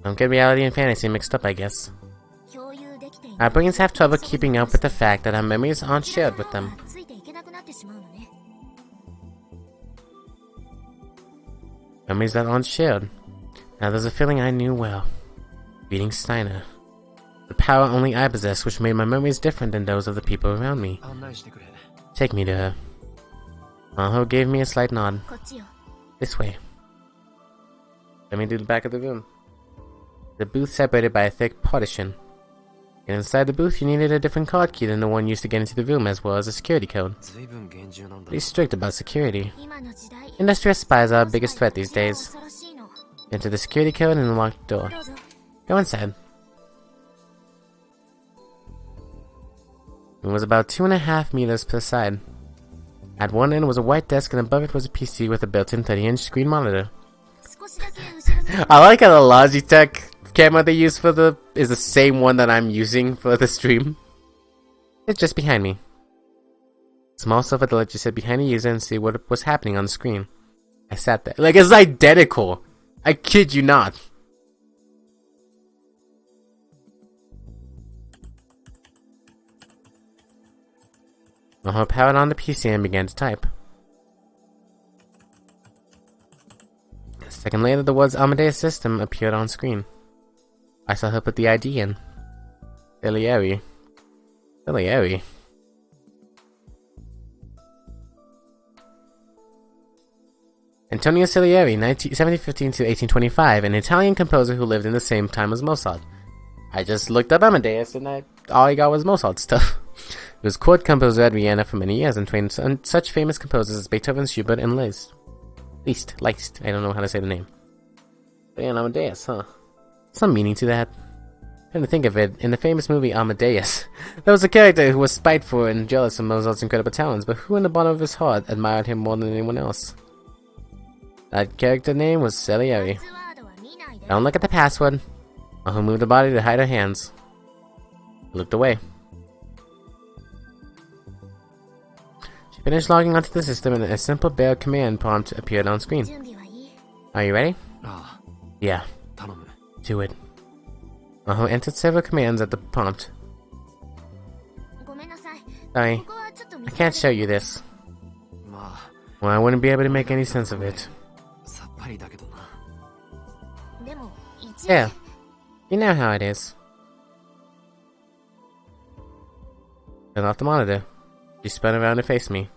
Don't get reality and fantasy mixed up, I guess. Our brains have trouble keeping up with the fact that our memories aren't shared with them. Memories that aren't shared. Now there's a feeling I knew well. Beating Steiner. The power only I possess, which made my memories different than those of the people around me. Take me to her. Maho gave me a slight nod. This way. Let me do the back of the room. The booth separated by a thick partition. And inside the booth, you needed a different card key than the one used to get into the room, as well as a security code. Pretty strict about security. Industrial spies are our biggest threat these days. Enter the security code and unlock the door. Go inside. It was about 2.5 meters per side. At one end was a white desk and above it was a PC with a built-in 30-inch screen monitor. I like how the Logitech camera they use for is the same one that I'm using for the stream. It's just behind me. Small sofa to let you sit behind the user and see what was happening on the screen. I sat there. Like, it's identical! I kid you not. Maho powered on the PC and began to type. A second later, the words Amadeus System appeared on screen. I saw her put the ID in. Salieri. Salieri. Antonio Salieri, 1715 to 1825, an Italian composer who lived in the same time as Mozart. I just looked up Amadeus and all I got was Mozart stuff. He was court composer at Vienna for many years and trained such famous composers as Beethoven, Schubert, and Liszt. I don't know how to say the name. But yeah, Amadeus, huh? some meaning to that. Come to think of it, in the famous movie Amadeus, there was a character who was spiteful and jealous of Mozart's incredible talents, but who in the bottom of his heart admired him more than anyone else. That character name was Salieri. Don't look at the password. Maho moved the body to hide her hands. He looked away. She finished logging onto the system and a simple bare command prompt appeared on screen. Are you ready? Yeah. Do it. Maho entered several commands at the prompt. Sorry, I can't show you this. Well, I wouldn't be able to make any sense of it. Yeah, you know how it is. Turn off the monitor. She spun around to face me.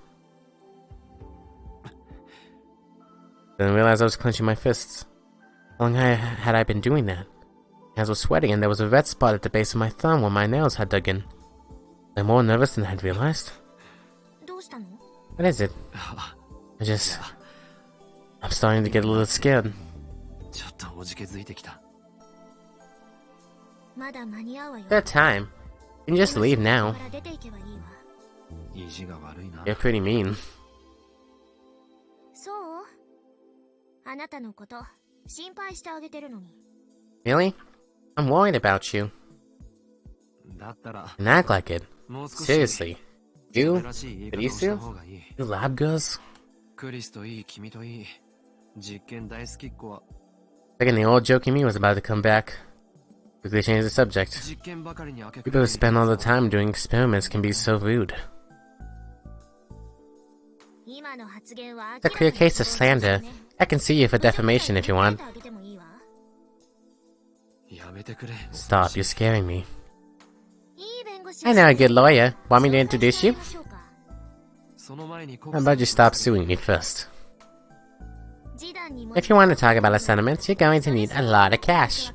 Then I realized I was clenching my fists. How long had I been doing that? My hands were sweating and there was a red spot at the base of my thumb where my nails had dug in. I'm more nervous than I'd realized. What is it? I'm starting to get a little scared. That time. You can just leave now. You're pretty mean. Really? I'm worried about you. And act like it. Seriously. You? Kurisu? You lab girls? Thinking the old joke in me was about to come back. Quickly changed the subject. People who spend all the time doing experiments can be so rude. It's a clear case of slander. I can sue you for defamation if you want. Stop, you're scaring me. I know a good lawyer. Want me to introduce you? How about you stop suing me first? If you want to talk about a settlement, you're going to need a lot of cash.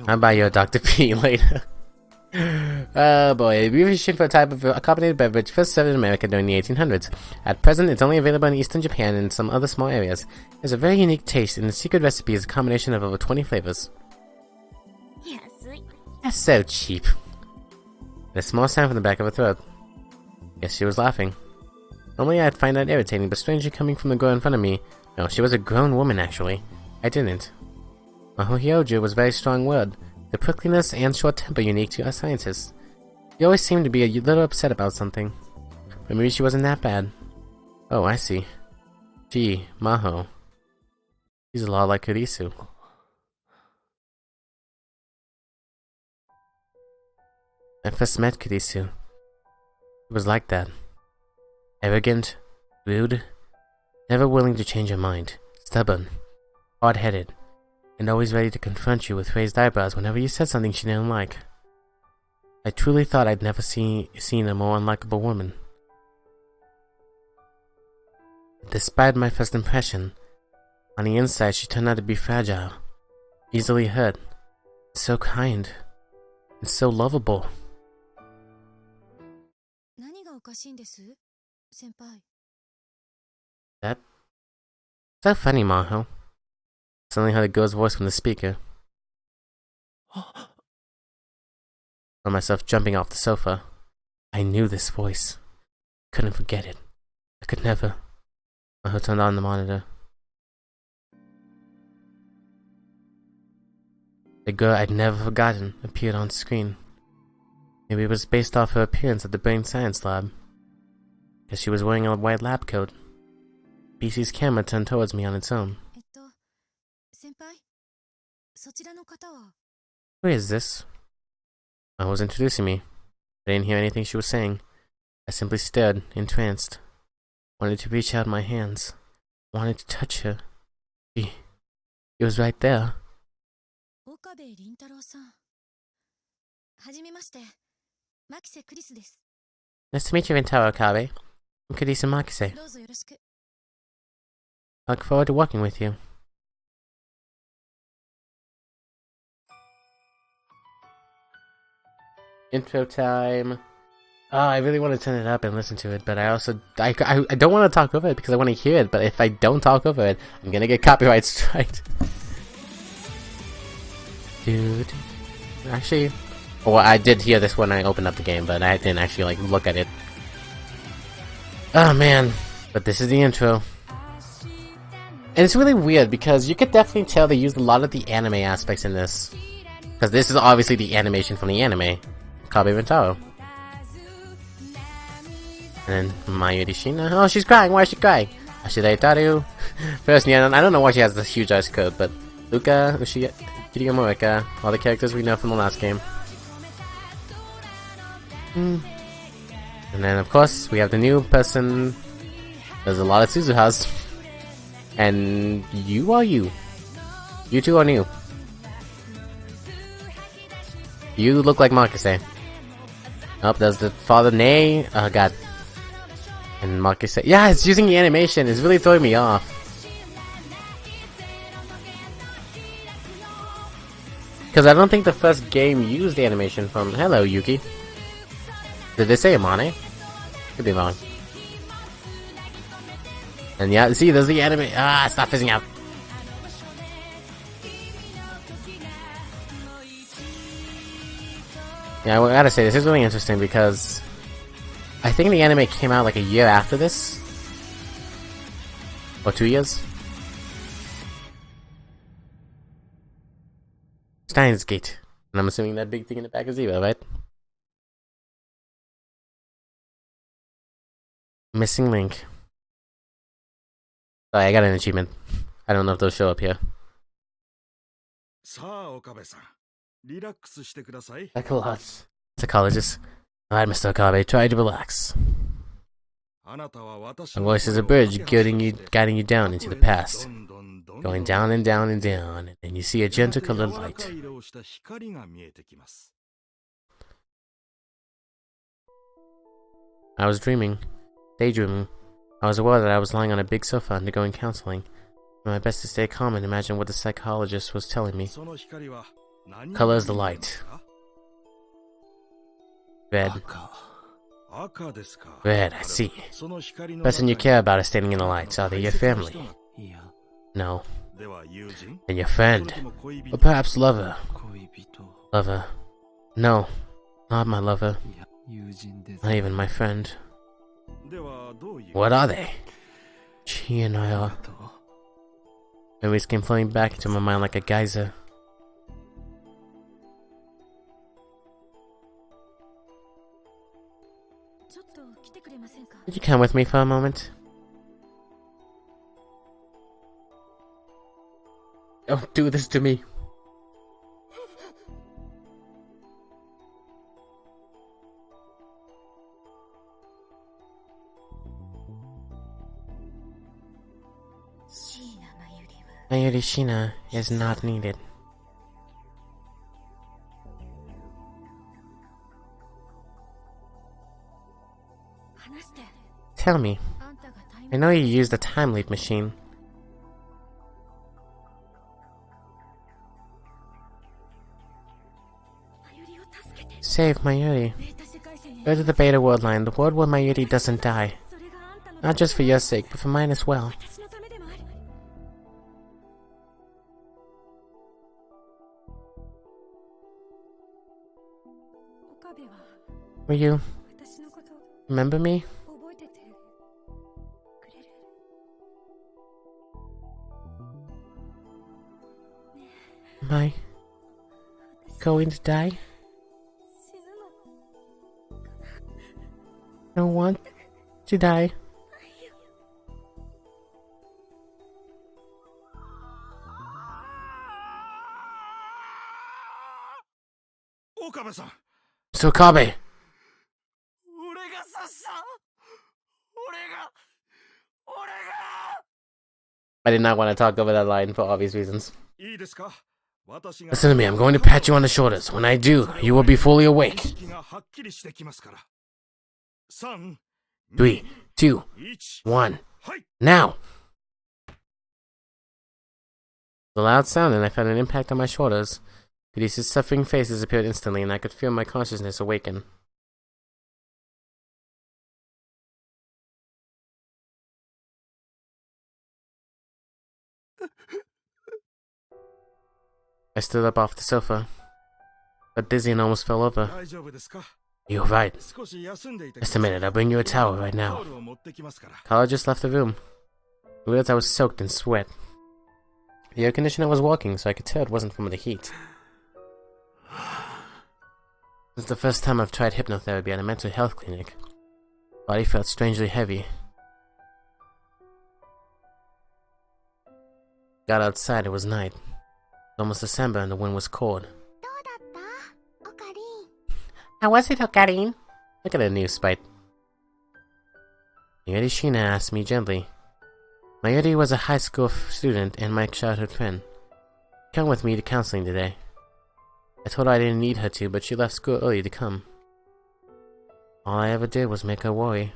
I'll buy you a Dr. P later. Oh boy, abbreviation for a type of carbonated beverage first served in America during the 1800s. At present, it's only available in eastern Japan and some other small areas. It has a very unique taste, and the secret recipe is a combination of over 20 flavors. That's so cheap. And a small sound from the back of her throat. Yes, she was laughing. Normally I'd find that irritating, but strangely coming from the girl in front of me. No, she was a grown woman actually. I didn't. Mahohyoju was a very strong word. The prickliness and short temper unique to us scientists. She always seemed to be a little upset about something. But maybe she wasn't that bad. Oh, I see. Gee, Maho. She's a lot like Kurisu. I first met Kurisu. She was like that. Arrogant, rude, never willing to change her mind, stubborn, hard-headed, and always ready to confront you with raised eyebrows whenever you said something she didn't like. I truly thought I'd never seen a more unlikable woman. Despite my first impression, on the inside she turned out to be fragile, easily hurt, so kind, and so lovable. That's so funny, Maho. Suddenly heard a girl's voice from the speaker. Found myself jumping off the sofa. I knew this voice. Couldn't forget it. I could never. Maho turned on the monitor. The girl I'd never forgotten appeared on screen. Maybe it was based off her appearance at the brain science lab. Because she was wearing a white lab coat. BC's camera turned towards me on its own. Who is this? I was introducing me. I didn't hear anything she was saying. I simply stared, entranced. Wanted to reach out my hands. Wanted to touch her. She was right there. Nice to meet you, Rintaro Okabe. I'm Kurisu Makise. I look forward to working with you. Intro time. Oh, I really want to turn it up and listen to it, but I also I don't want to talk over it because I want to hear it. But if I don't talk over it, I'm gonna get copyright striked. Dude. Actually, well, I did hear this when I opened up the game, but I didn't actually like look at it. Oh man. But this is the intro. And it's really weird because you could definitely tell they used a lot of the anime aspects in this. Because this is obviously the animation from the anime. Kabe Rentaro. And then Mayuri Shina. Oh, she's crying. Why is she crying? Ashida Itaru. First, yeah, I don't know why she has this huge ice coat, but Luka, Ushia, Kiryu Morika, all the characters we know from the last game. And then, of course, we have the new person. There's a lot of Suzuhas. And you are you. You two are new. You look like Marcus. Oh, there's the father Nay. Oh, God. And Marcus. Yeah, it's using the animation. It's really throwing me off. Because I don't think the first game used the animation from... Hello, Yuki. Did they say Amane? Could be wrong. And yeah, see, there's the anime. Ah, stop fizzing out. Yeah, I gotta say, this is really interesting because I think the anime came out like a year after this. Or 2 years. Steins Gate. And I'm assuming that big thing in the back is Eva, right? Missing link. Sorry, I got an achievement. I don't know if they'll show up here. Psychologist. Alright, Mr. Okabe, try to relax. My voice is a bridge guiding you down into the past. Going down and down and down, and you see a gentle colored light. I was daydreaming. I was aware that I was lying on a big sofa undergoing counseling. My best to stay calm and imagine what the psychologist was telling me. Color is the light. Red. Red, I see. The person you care about is standing in the lights. Are they your family? No. Then your friend. Or perhaps lover. Lover. No. Not my lover. Not even my friend. What are they? She and I are... Memories came flowing back into my mind like a geyser. Could you come with me for a moment? Don't do this to me. Mayuri Shina is not needed. Tell me. I know you used the time leap machine. Save Mayuri. Go to the beta world line, the world where Mayuri doesn't die. Not just for your sake, but for mine as well. Will you remember me? Am I going to die? I don't want to die. Mr. Okabe! I did not want to talk over that line for obvious reasons. Listen to me, I'm going to pat you on the shoulders. When I do, you will be fully awake. 3, 2, 1, now! The loud sound, and I felt an impact on my shoulders. Khaleesi's suffering faces appeared instantly, and I could feel my consciousness awaken. I stood up off the sofa, got dizzy and almost fell over. You're right. Just a minute, I'll bring you a towel right now. Carla just left the room. I realized I was soaked in sweat. The air conditioner was working, so I could tell it wasn't from the heat. This is the first time I've tried hypnotherapy at a mental health clinic. Body felt strangely heavy. Got outside, it was night. It was almost December and the wind was cold. How was it, Ocarine? Look at the new spite. Mayuri Shina asked me gently. Mayuri was a high school student and my childhood friend. Come with me to counseling today. I told her I didn't need her to, but she left school early to come. All I ever did was make her worry.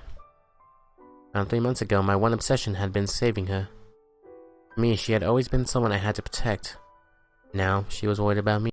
Around 3 months ago, my one obsession had been saving her. For me, she had always been someone I had to protect. Now, she was worried about me.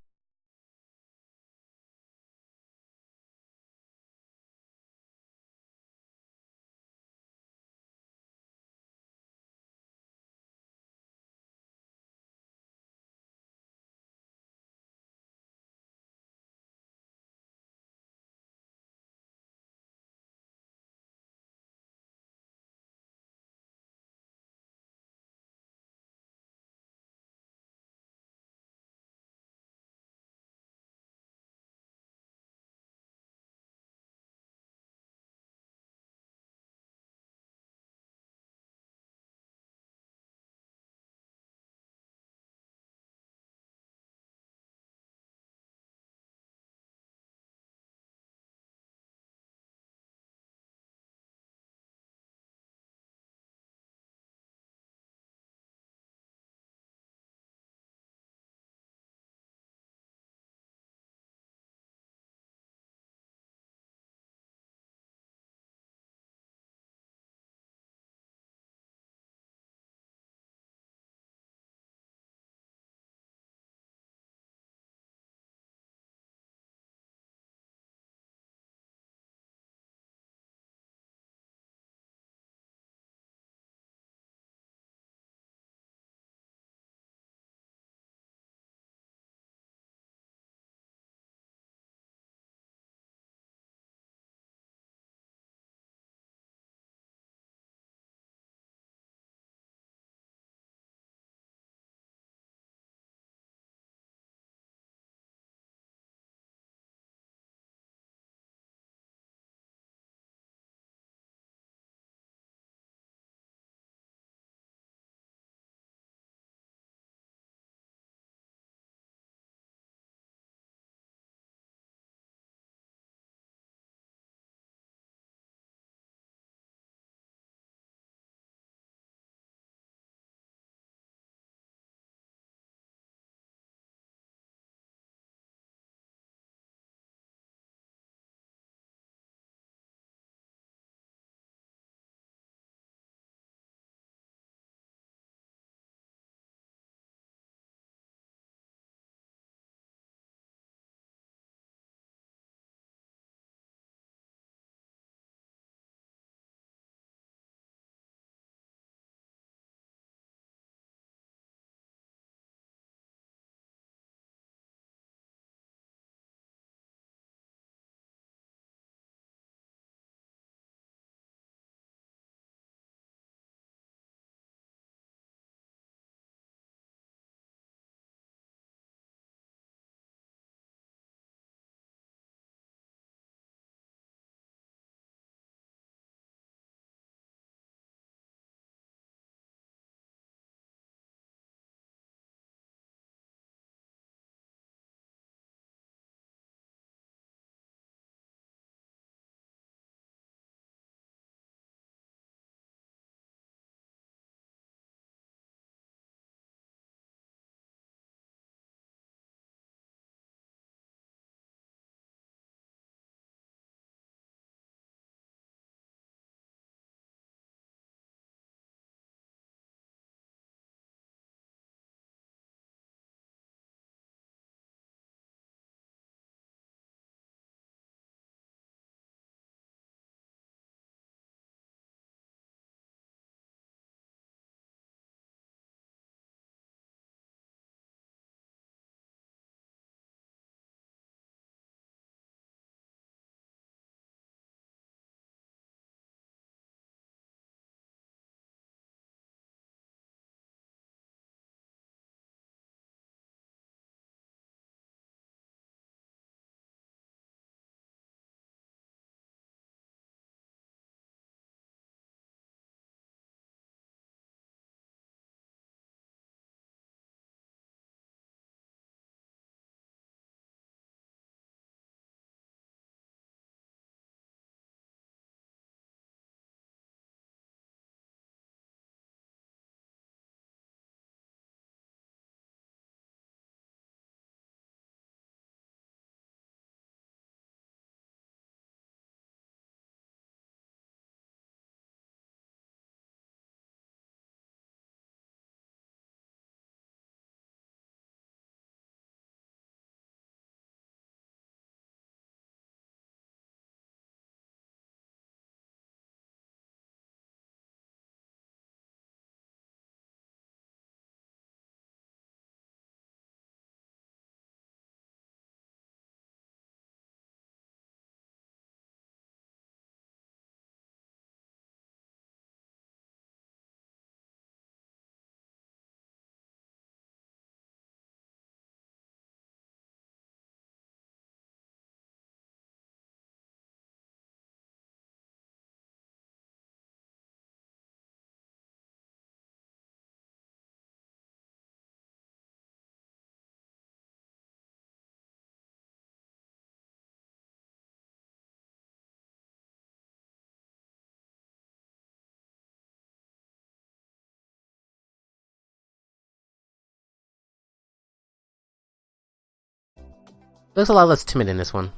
Looks a lot less timid in this one.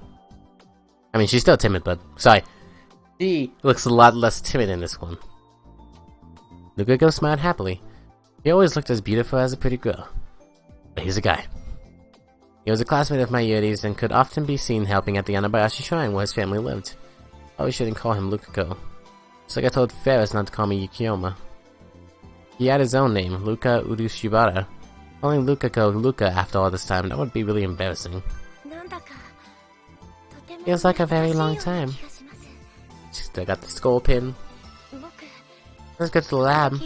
I mean, she's still timid, but sorry. She looks a lot less timid in this one. Luca smiled happily. He always looked as beautiful as a pretty girl. But he's a guy. He was a classmate of Mayuri's and could often be seen helping at the Anabayashi shrine where his family lived. Probably shouldn't call him Lukako. Just like I told Ferris not to call me Yukiyoma. He had his own name, Luka Urushibara. Calling Lukako Luka after all this time, that would be really embarrassing. Feels like a very long time. She still got the skull pin. Let's get to the lab.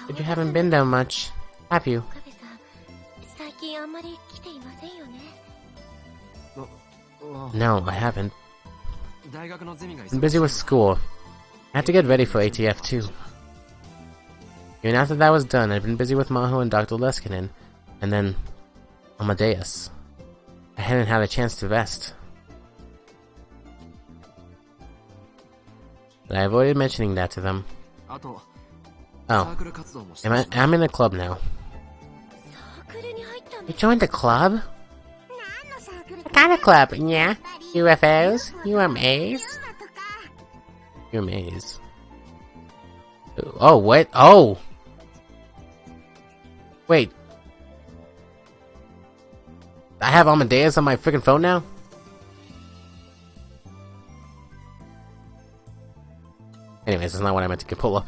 But you haven't been there much, have you? No, I haven't. I'm busy with school. I had to get ready for ATF too. Even after that was done, I'd been busy with Maho and Dr. Leskinen, and then Amadeus. I hadn't had a chance to rest. But I avoided mentioning that to them. Oh. I'm in a club now. You joined the club? What kind of club? Yeah. UFOs? UMAs? UMAs. Oh, what? Oh! Wait. I have Amadeus on my freaking phone now? Anyways, that's not what I meant to pull up.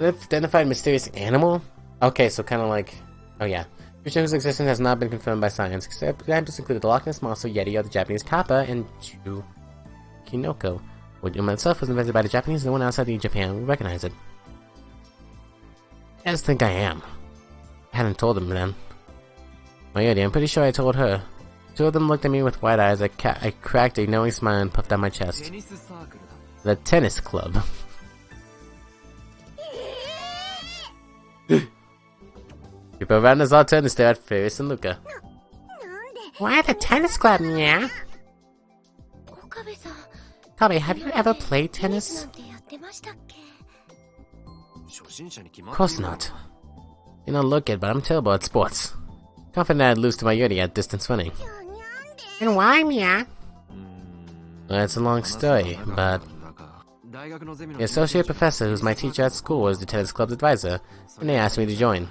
Identified mysterious animal? Okay, so kind of like... Oh yeah. Creature whose existence has not been confirmed by science. Examples include the Loch Ness Monster, Yeti, or the Japanese Kappa, and Kinoko. Wooduma itself was invented by the Japanese, no one outside of Japan would recognize it. I just think I am. I hadn't told them then. My Yeti, I'm pretty sure I told her. Two of them looked at me with wide eyes. I cracked a knowing smile and puffed out my chest. The tennis club. People around us all turned to stare at Ferris and Luca. Why the tennis club, yeah? Okabe, have you ever played tennis? Of course not. You don't look it, but I'm terrible at sports. Confident I'd lose to my Yuri at distance running. And why, Mia? Well, it's a long story, but... The associate professor who's my teacher at school was the tennis club's advisor, and they asked me to join.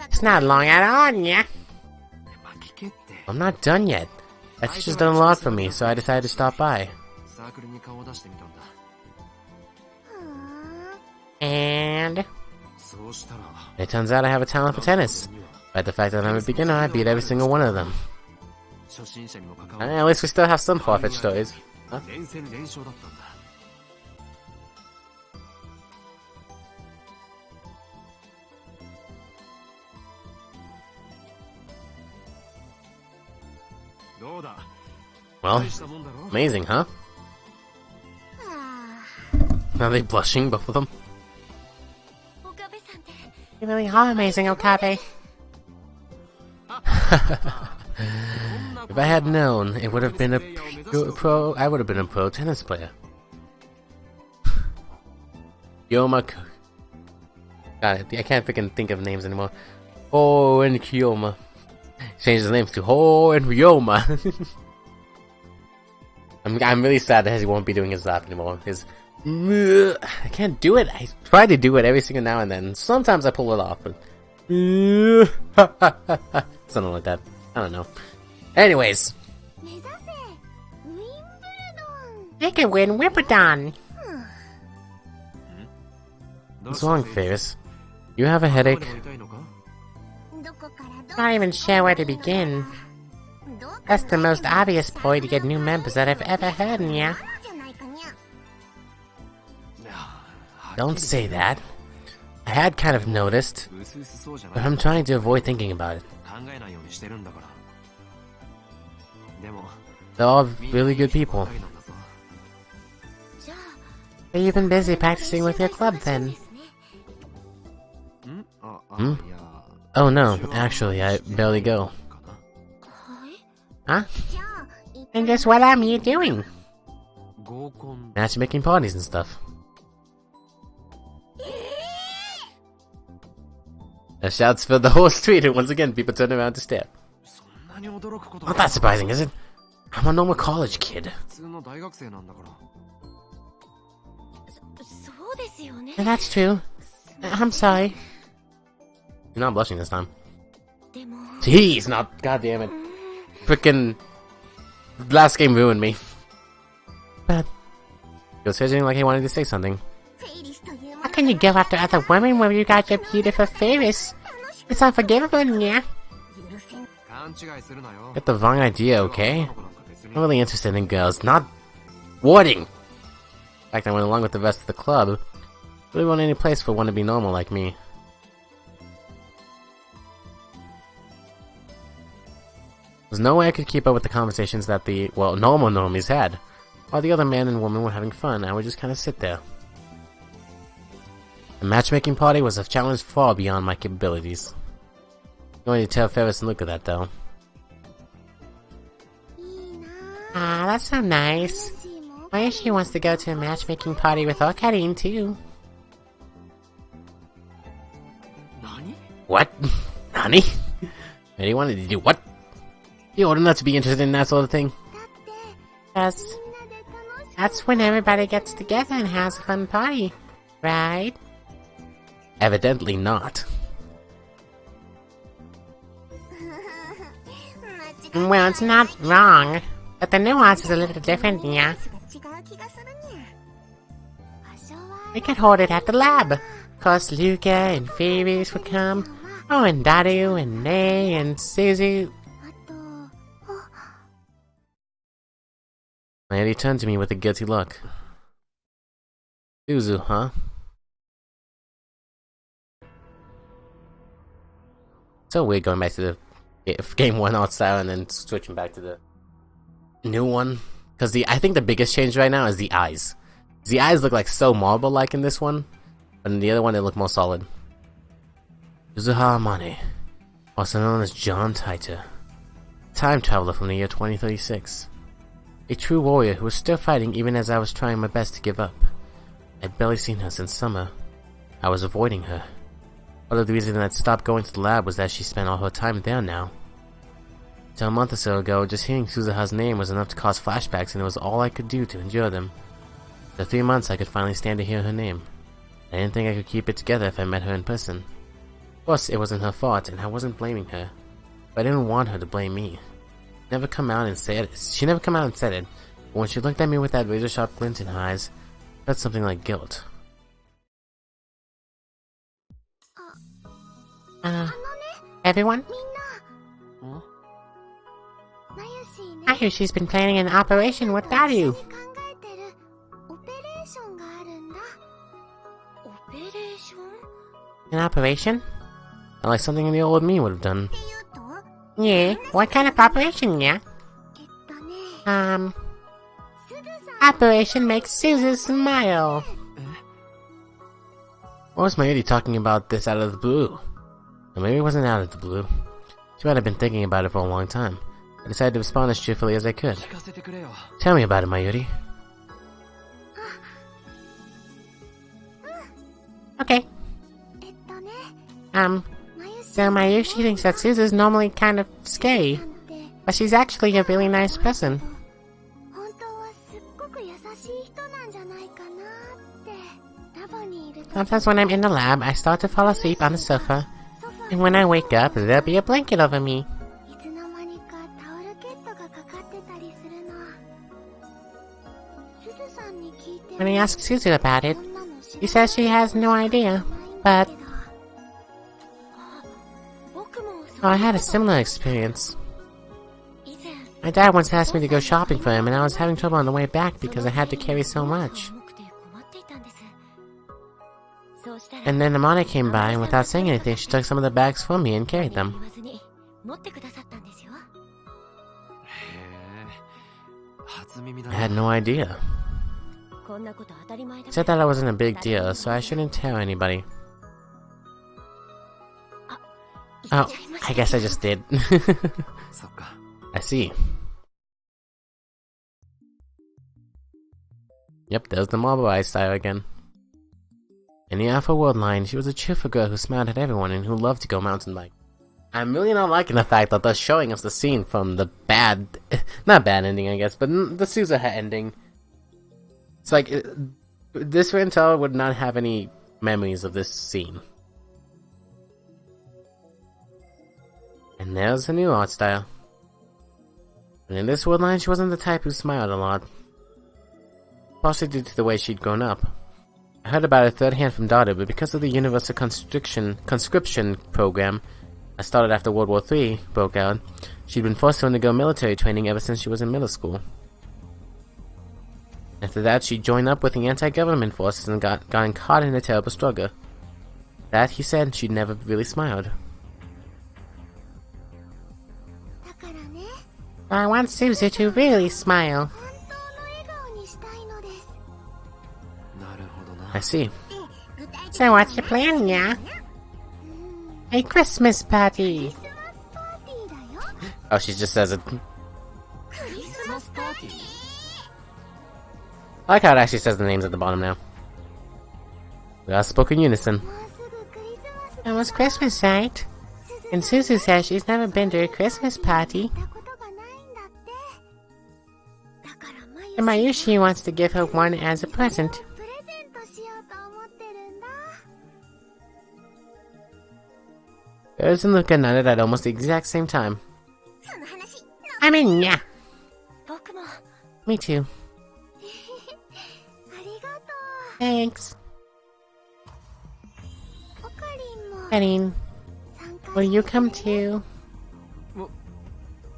It's not long at all, yeah? I'm not done yet. That teacher's done a lot for me, so I decided to stop by. And... it turns out I have a talent for tennis. Despite the fact that I'm a beginner, I beat every single one of them. At least we still have some far-fetched stories. Huh? Well, amazing, huh? Are they blushing, both of them? You really are amazing, Okabe. If I had known, it would have been I would have been a pro tennis player. Yoma. God, I can't freaking think of names anymore. Ho and Kiyoma. Changed his names to Ho and Ryoma. I'm really sad that he won't be doing his laugh anymore. His I can't do it. I try to do it every single now and then. Sometimes I pull it off, but something like that. I don't know. Anyways, they can win Wimbledon. What's wrong, Ferris? You have a headache? Not even sure where to begin. That's the most obvious ploy to get new members that I've ever heard, yeah. Don't say that. I had kind of noticed, but I'm trying to avoid thinking about it. They're all really good people. So you've been busy practicing with your club then? Hmm? Oh no, actually, I barely go. Huh? And guess what I'm here doing? Matchmaking parties and stuff. The shouts filled the whole street, and once again, people turned around to stare. Not that surprising, is it? I'm a normal college kid. And that's true. I'm sorry. You're not blushing this time. Jeez, not. God damn it. Frickin' last game ruined me. But he was fidgeting like he wanted to say something. How can you go after other women when you got your beautiful face? It's unforgivable, yeah. Get the wrong idea, okay? I'm really interested in girls, not warding. In fact, I went along with the rest of the club. Really want any place for one to be normal like me. There's no way I could keep up with the conversations that the, well, normal normies had. While the other man and woman were having fun, I would just kind of sit there. The matchmaking party was a challenge far beyond my capabilities. I'm going to tell Ferris and look at that, though. Ah, that's so nice. Mayoshi wants to go to a matchmaking party with Okarin, too. What? Nani? And he wanted to do what? You old enough to be interested in that sort of thing? Yes. That's when everybody gets together and has a fun party, right? Evidently not. Well, it's not wrong, but the nuance is a little different, yeah. We could hold it at the lab. Of course, Luca and Phoebes would come. Oh, and Daru and Nay and Suzu. And he turned to me with a guilty look. Suzu, huh? So weird going back to the game 1 art style and then switching back to the new one. Because I think the biggest change right now is the eyes. The eyes look like so marble-like in this one, but in the other one they look more solid. Suzuha Amane, also known as John Taita, time traveler from the year 2036. A true warrior who was still fighting even as I was trying my best to give up. I'd barely seen her since summer. I was avoiding her. Part of the reason I'd stopped going to the lab was that she spent all her time there now. Till a month or so ago, just hearing Suzuha's name was enough to cause flashbacks, and it was all I could do to endure them. For 3 months I could finally stand to hear her name. I didn't think I could keep it together if I met her in person. Of course, it wasn't her fault, and I wasn't blaming her. But I didn't want her to blame me. She never come out and said it, but when she looked at me with that razor-sharp glint in her eyes, I felt something like guilt. Everyone? I hear she's been planning an operation without you. An operation? Not like something the old me would have done. Yeah, what kind of operation, yeah? Operation makes Suzu smile. What was Mayuri talking about this out of the blue? Or maybe it wasn't out of the blue. She might have been thinking about it for a long time. I decided to respond as cheerfully as I could. Tell me about it, Mayuri. Okay. So Mayushi thinks that Suzu's normally kind of scary, but she's actually a really nice person. Sometimes when I'm in the lab, I start to fall asleep on the sofa, and when I wake up, there'll be a blanket over me. When I ask Suzu about it, she says she has no idea, but... Oh, I had a similar experience. My dad once asked me to go shopping for him, and I was having trouble on the way back because I had to carry so much. And then Amane came by, and without saying anything, she took some of the bags from me and carried them. I had no idea. She said that I wasn't a big deal, so I shouldn't tell anybody. Oh, I guess I just did. I see. Yep, there's the marble eye style again. In the Alpha World line, she was a cheerful girl who smiled at everyone and who loved to go mountain bike. I'm really not liking the fact that they're showing us the scene from the bad, not bad ending, I guess, but the Suzuha ending. It's like, this Rantaro would not have any memories of this scene. And there's a new art style. And in this line, she wasn't the type who smiled a lot. Partially due to the way she'd grown up. I heard about it third hand from Dada, but because of the Universal Conscription program I started after World War III broke out, she'd been forced to undergo military training ever since she was in middle school. After that, she joined up with the anti-government forces and gotten caught in a terrible struggle. That, he said, she'd never really smiled. I want Suzu to really smile. I see. So what's your plan, yeah? A Christmas party! Oh, she just says it. I like how it actually says the names at the bottom now. We all spoke in unison. Almost Christmas, right? And Suzu says she's never been to a Christmas party. And Mayushi wants to give her one as a present. Rose and Luca nodded at almost the exact same time. I'm in, yeah. Me too. Thanks. Karin, will you come too?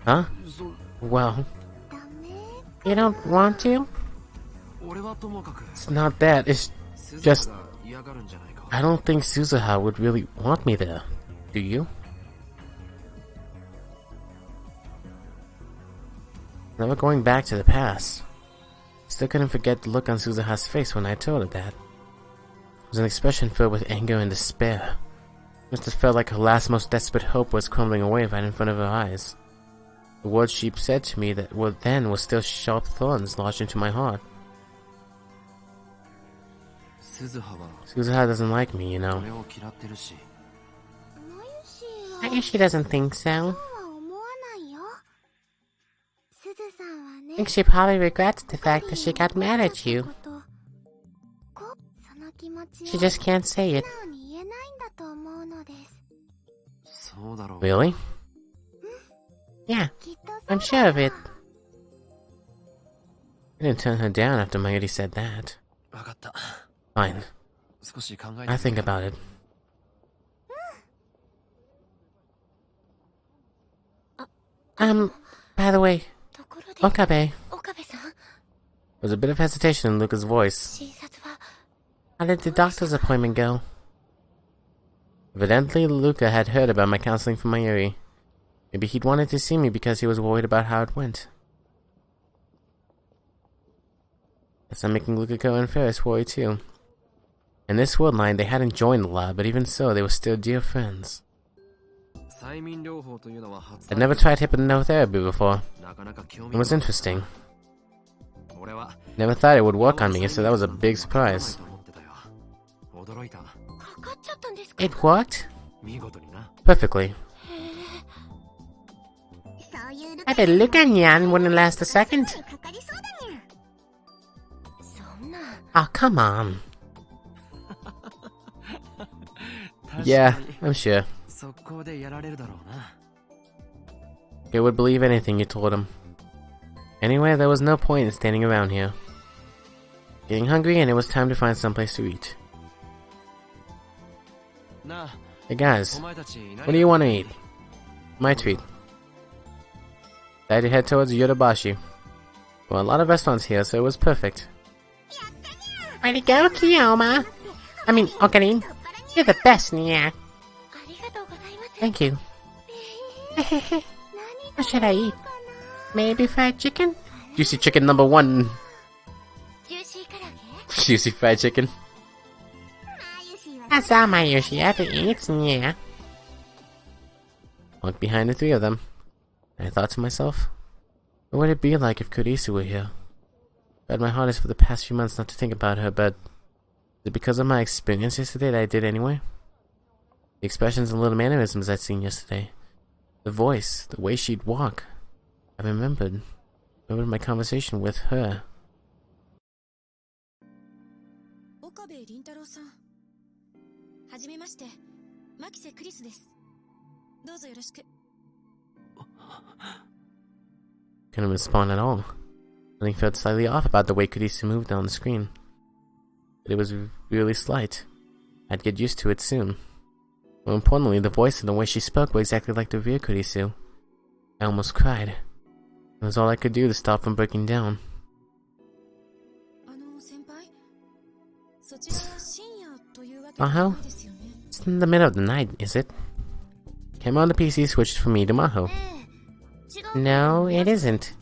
Huh? Well, you don't want to? It's not that, it's just... I don't think Suzuha would really want me there. Do you? Never going back to the past. Still couldn't forget the look on Suzuha's face when I told her that. It was an expression filled with anger and despair. It must have felt like her last most desperate hope was crumbling away right in front of her eyes. The words she said to me that were then were still sharp thorns lodged into my heart. Suzuha doesn't like me, you know. I guess she doesn't think so. I think she probably regrets the fact that she got mad at you. She just can't say it. Really? Yeah, I'm sure of it. I didn't turn her down after Mayuri said that. Fine. I think about it. By the way, Okabe. There was a bit of hesitation in Luca's voice. How did the doctor's appointment go? Evidently, Luca had heard about my counseling for Mayuri. Maybe he'd wanted to see me because he was worried about how it went. Guess I'm making Luca and Ferris worry too. In this world line, they hadn't joined the lab, but even so, they were still dear friends. I'd never tried hypnotherapy before. It was interesting. Never thought it would work on me, so that was a big surprise. It worked? Perfectly. I bet Lucanyan wouldn't last a second. Oh, come on. Yeah, I'm sure. He would believe anything you told him. Anyway, there was no point in standing around here. Getting hungry, and it was time to find someplace to eat. Hey guys, what do you want to eat? My treat. I had to head towards Yodobashi. Well, a lot of restaurants here, so it was perfect. Way to go, Kiyoma! I mean, Okarin. You're the best, Nya. Thank you. What should I eat? Maybe fried chicken? Juicy chicken number 1. Juicy fried chicken. That's all Mayushi ever eats, yeah. Walked behind the three of them. I thought to myself, what would it be like if Kurisu were here? I had my hardest for the past few months not to think about her, but is it because of my experience yesterday that I did anyway? The expressions and little mannerisms I'd seen yesterday. The voice, the way she'd walk. I remembered my conversation with her. Couldn't respond at all. Something felt slightly off about the way Kurisu moved on the screen. But it was really slight. I'd get used to it soon. More importantly, the voice and the way she spoke were exactly like the real Kurisu. I almost cried. It was all I could do to stop from breaking down. Maho? It's in the middle of the night, is it? Camera on the PC switched from me to Maho. No, it isn't.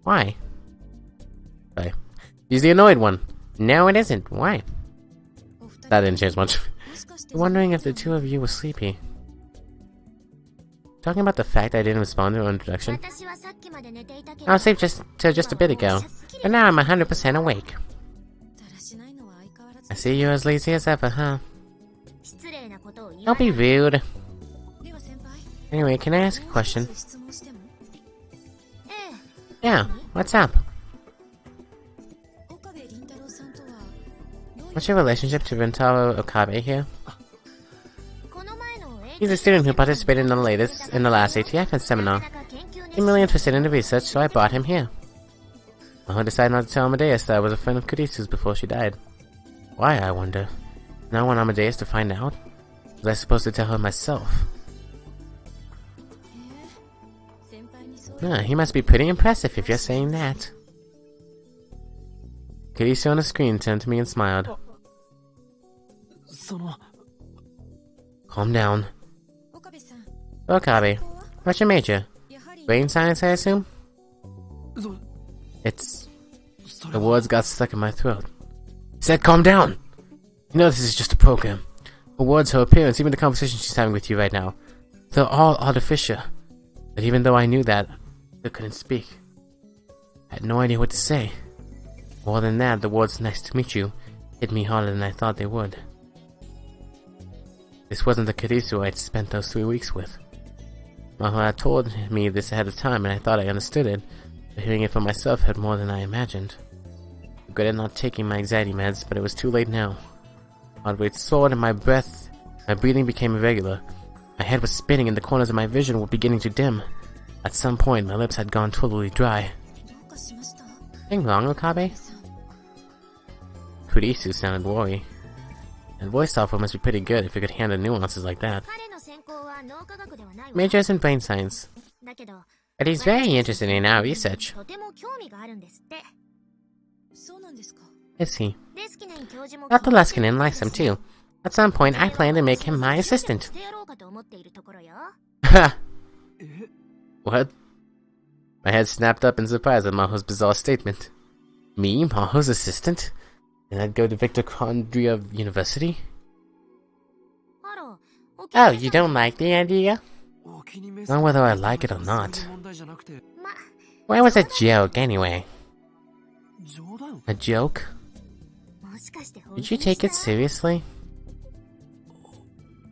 Why? Sorry. He's the annoyed one. No, it isn't. Why? That didn't change much. I'm wondering if the two of you were sleepy. Talking about the fact I didn't respond to her introduction. I was asleep just a bit ago, but now I'm 100% awake. I see you're as lazy as ever, huh? Don't be rude. Anyway, can I ask a question? Yeah, what's up? What's your relationship to Rentaro Okabe here? He's a student who participated in the last ATF seminar. I'm really interested in the research, so I brought him here. I decided not to tell Amadeus that I was a friend of Kurisu's before she died. Why, I wonder? And I want Amadeus to find out? Was I supposed to tell her myself? He must be pretty impressive if you're saying that. Kurisu on the screen turned to me and smiled. Calm down. Okabe, what's your major? Brain science, I assume? The words got stuck in my throat. He said calm down! You know this is just a program. Her words, her appearance, even the conversation she's having with you right now. They're all artificial. But even though I knew that, I couldn't speak. I had no idea what to say. More than that, the words nice to meet you hit me harder than I thought they would. This wasn't the Kurisu I'd spent those 3 weeks with. Maho had told me this ahead of time and I thought I understood it, but hearing it for myself hurt more than I imagined. I regretted not taking my anxiety meds, but it was too late now. My heart rate soared and my breathing became irregular. My head was spinning and the corners of my vision were beginning to dim. At some point, my lips had gone totally dry. Anything wrong, Okabe? Kurisu sounded worried. And voice software must be pretty good if it could handle nuances like that. Major is in brain science. But he's very interested in our research. Is he? Dr. Leskinen likes him too. At some point, I plan to make him my assistant. Ha! What? My head snapped up in surprise at Maho's bizarre statement. Me, Maho's assistant? And I'd go to Mitochondria University? Oh, you don't like the idea? Not whether I like it or not. Why was a joke, anyway? A joke? Did you take it seriously?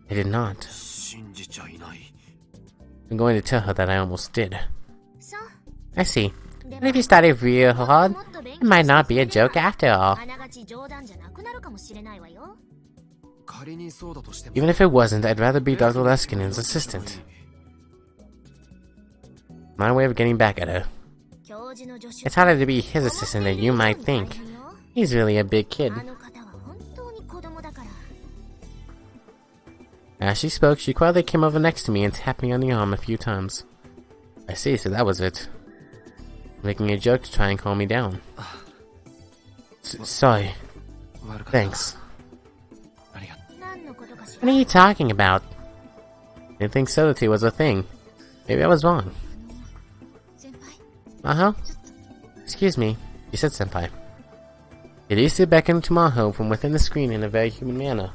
I did not. I'm going to tell her that I almost did. I see. And if you study real hard, it might not be a joke after all. Even if it wasn't, I'd rather be Dr. Leskinen's assistant. My way of getting back at her. It's harder to be his assistant than you might think. He's really a big kid. As she spoke, she quietly came over next to me and tapped me on the arm a few times. I see, so that was it. Making a joke to try and calm me down. Sorry. Thanks. What are you talking about? I didn't think subtlety was a thing. Maybe I was wrong. Maho? Excuse me. You said senpai. Elisa beckoned to Maho from within the screen in a very human manner.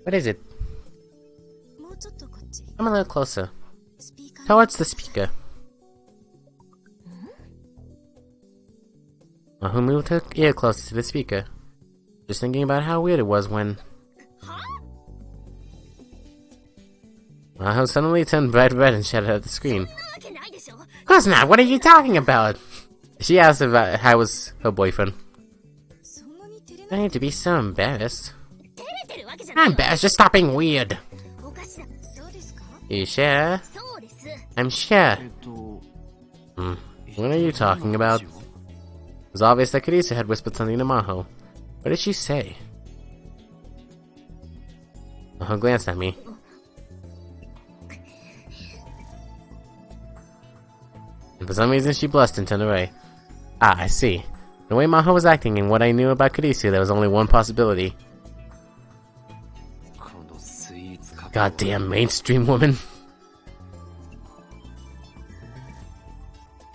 What is it? Come a little closer. Towards the speaker. Maho moved her ear closer to the speaker. Just thinking about how weird it was when... Maho suddenly turned bright red and shouted at the screen. Of course not, what are you talking about? She asked about how was her boyfriend. I need to be so embarrassed. I'm embarrassed, just stop being weird. You sure? I'm sure. What are you talking about? It was obvious that Kirisa had whispered something to Maho. What did she say? Maho glanced at me. And for some reason she blushed and turned away. Ah, I see. The way Maho was acting and what I knew about Kirisa, there was only one possibility. Goddamn mainstream woman.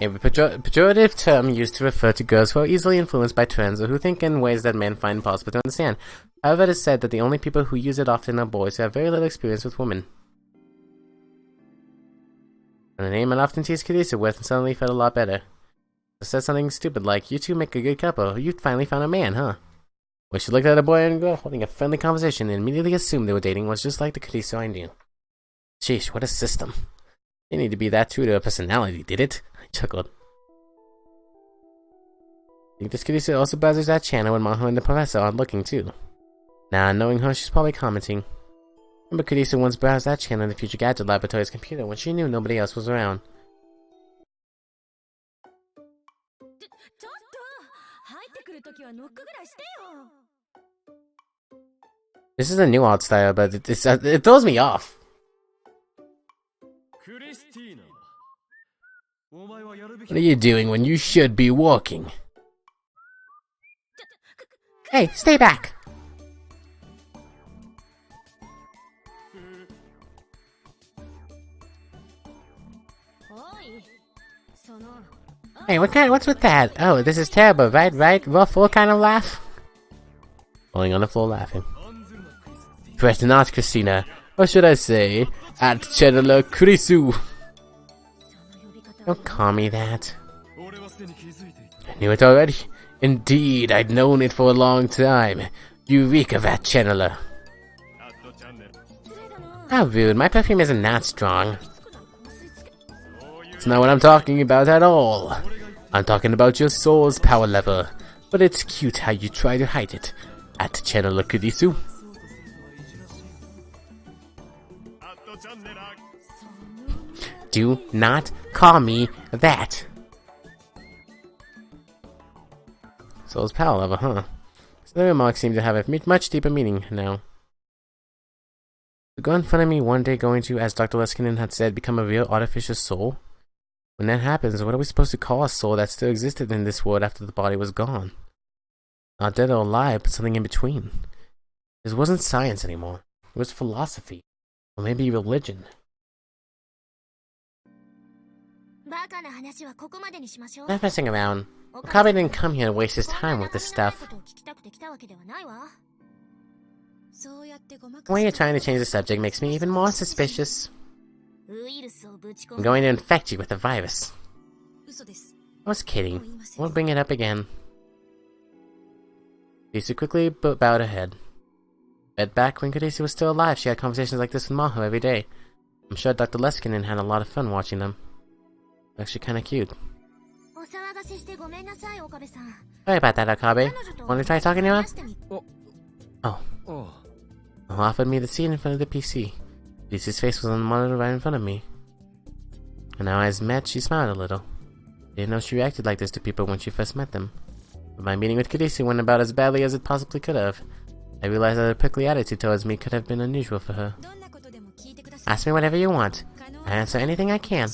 A pejorative term used to refer to girls who are easily influenced by trends or who think in ways that men find impossible to understand. However, it is said that the only people who use it often are boys who have very little experience with women. And the name I'd often teased Kirisa with and suddenly felt a lot better. I said something stupid like, "You two make a good couple. You finally found a man, huh?" Well, she looked at a boy and girl holding a friendly conversation and immediately assumed they were dating was just like the Kirisa I knew. Sheesh, what a system. They need to be that true to her personality, did it? I chuckled. I think this Kirisa also browses that channel when Maho and the professor aren't looking too. Now, knowing her, she's probably commenting. Remember Kirisa once browsed that channel in the Future Gadget Laboratory's computer when she knew nobody else was around. This is a new art style, but it throws me off. What are you doing when you should be walking? Hey, stay back! Hey, what's with that? Oh, this is terrible, right? Full kind of laugh? Falling on the floor laughing. Press not Christina, or should I say, at Channeler Kurisu. Don't call me that. I knew it already. Indeed, I'd known it for a long time. Eureka, that Channeler. How rude, my perfume isn't that strong. It's not what I'm talking about at all. I'm talking about your soul's power level. But it's cute how you try to hide it. At Channeler Kurisu. Do not call me that. Soul's power level, huh? So the remarks seem to have a much deeper meaning now. The girl in front of me one day going to, as Dr. Leskinen had said, become a real artificial soul? When that happens, what are we supposed to call a soul that still existed in this world after the body was gone? Not dead or alive, but something in between. This wasn't science anymore. It was philosophy. Or maybe religion. Not messing around. Okabe didn't come here to waste his time with this stuff. The way you're trying to change the subject makes me even more suspicious. I'm going to infect you with the virus. I was kidding. I won't bring it up again. Lisa quickly bowed her head. Back when Kadesi was still alive, she had conversations like this with Maho every day. I'm sure Dr. Leskinen had a lot of fun watching them. Actually kinda cute. Sorry about that, Okabe. Want to try talking to her? Oh. Maho offered me the seat in front of the PC. Lisa's face was on the monitor right in front of me. And now as met, she smiled a little. I didn't know she reacted like this to people when she first met them. But my meeting with Kadesi went about as badly as it possibly could have. I realized that her prickly attitude towards me could have been unusual for her. Ask me whatever you want. I answer anything I can.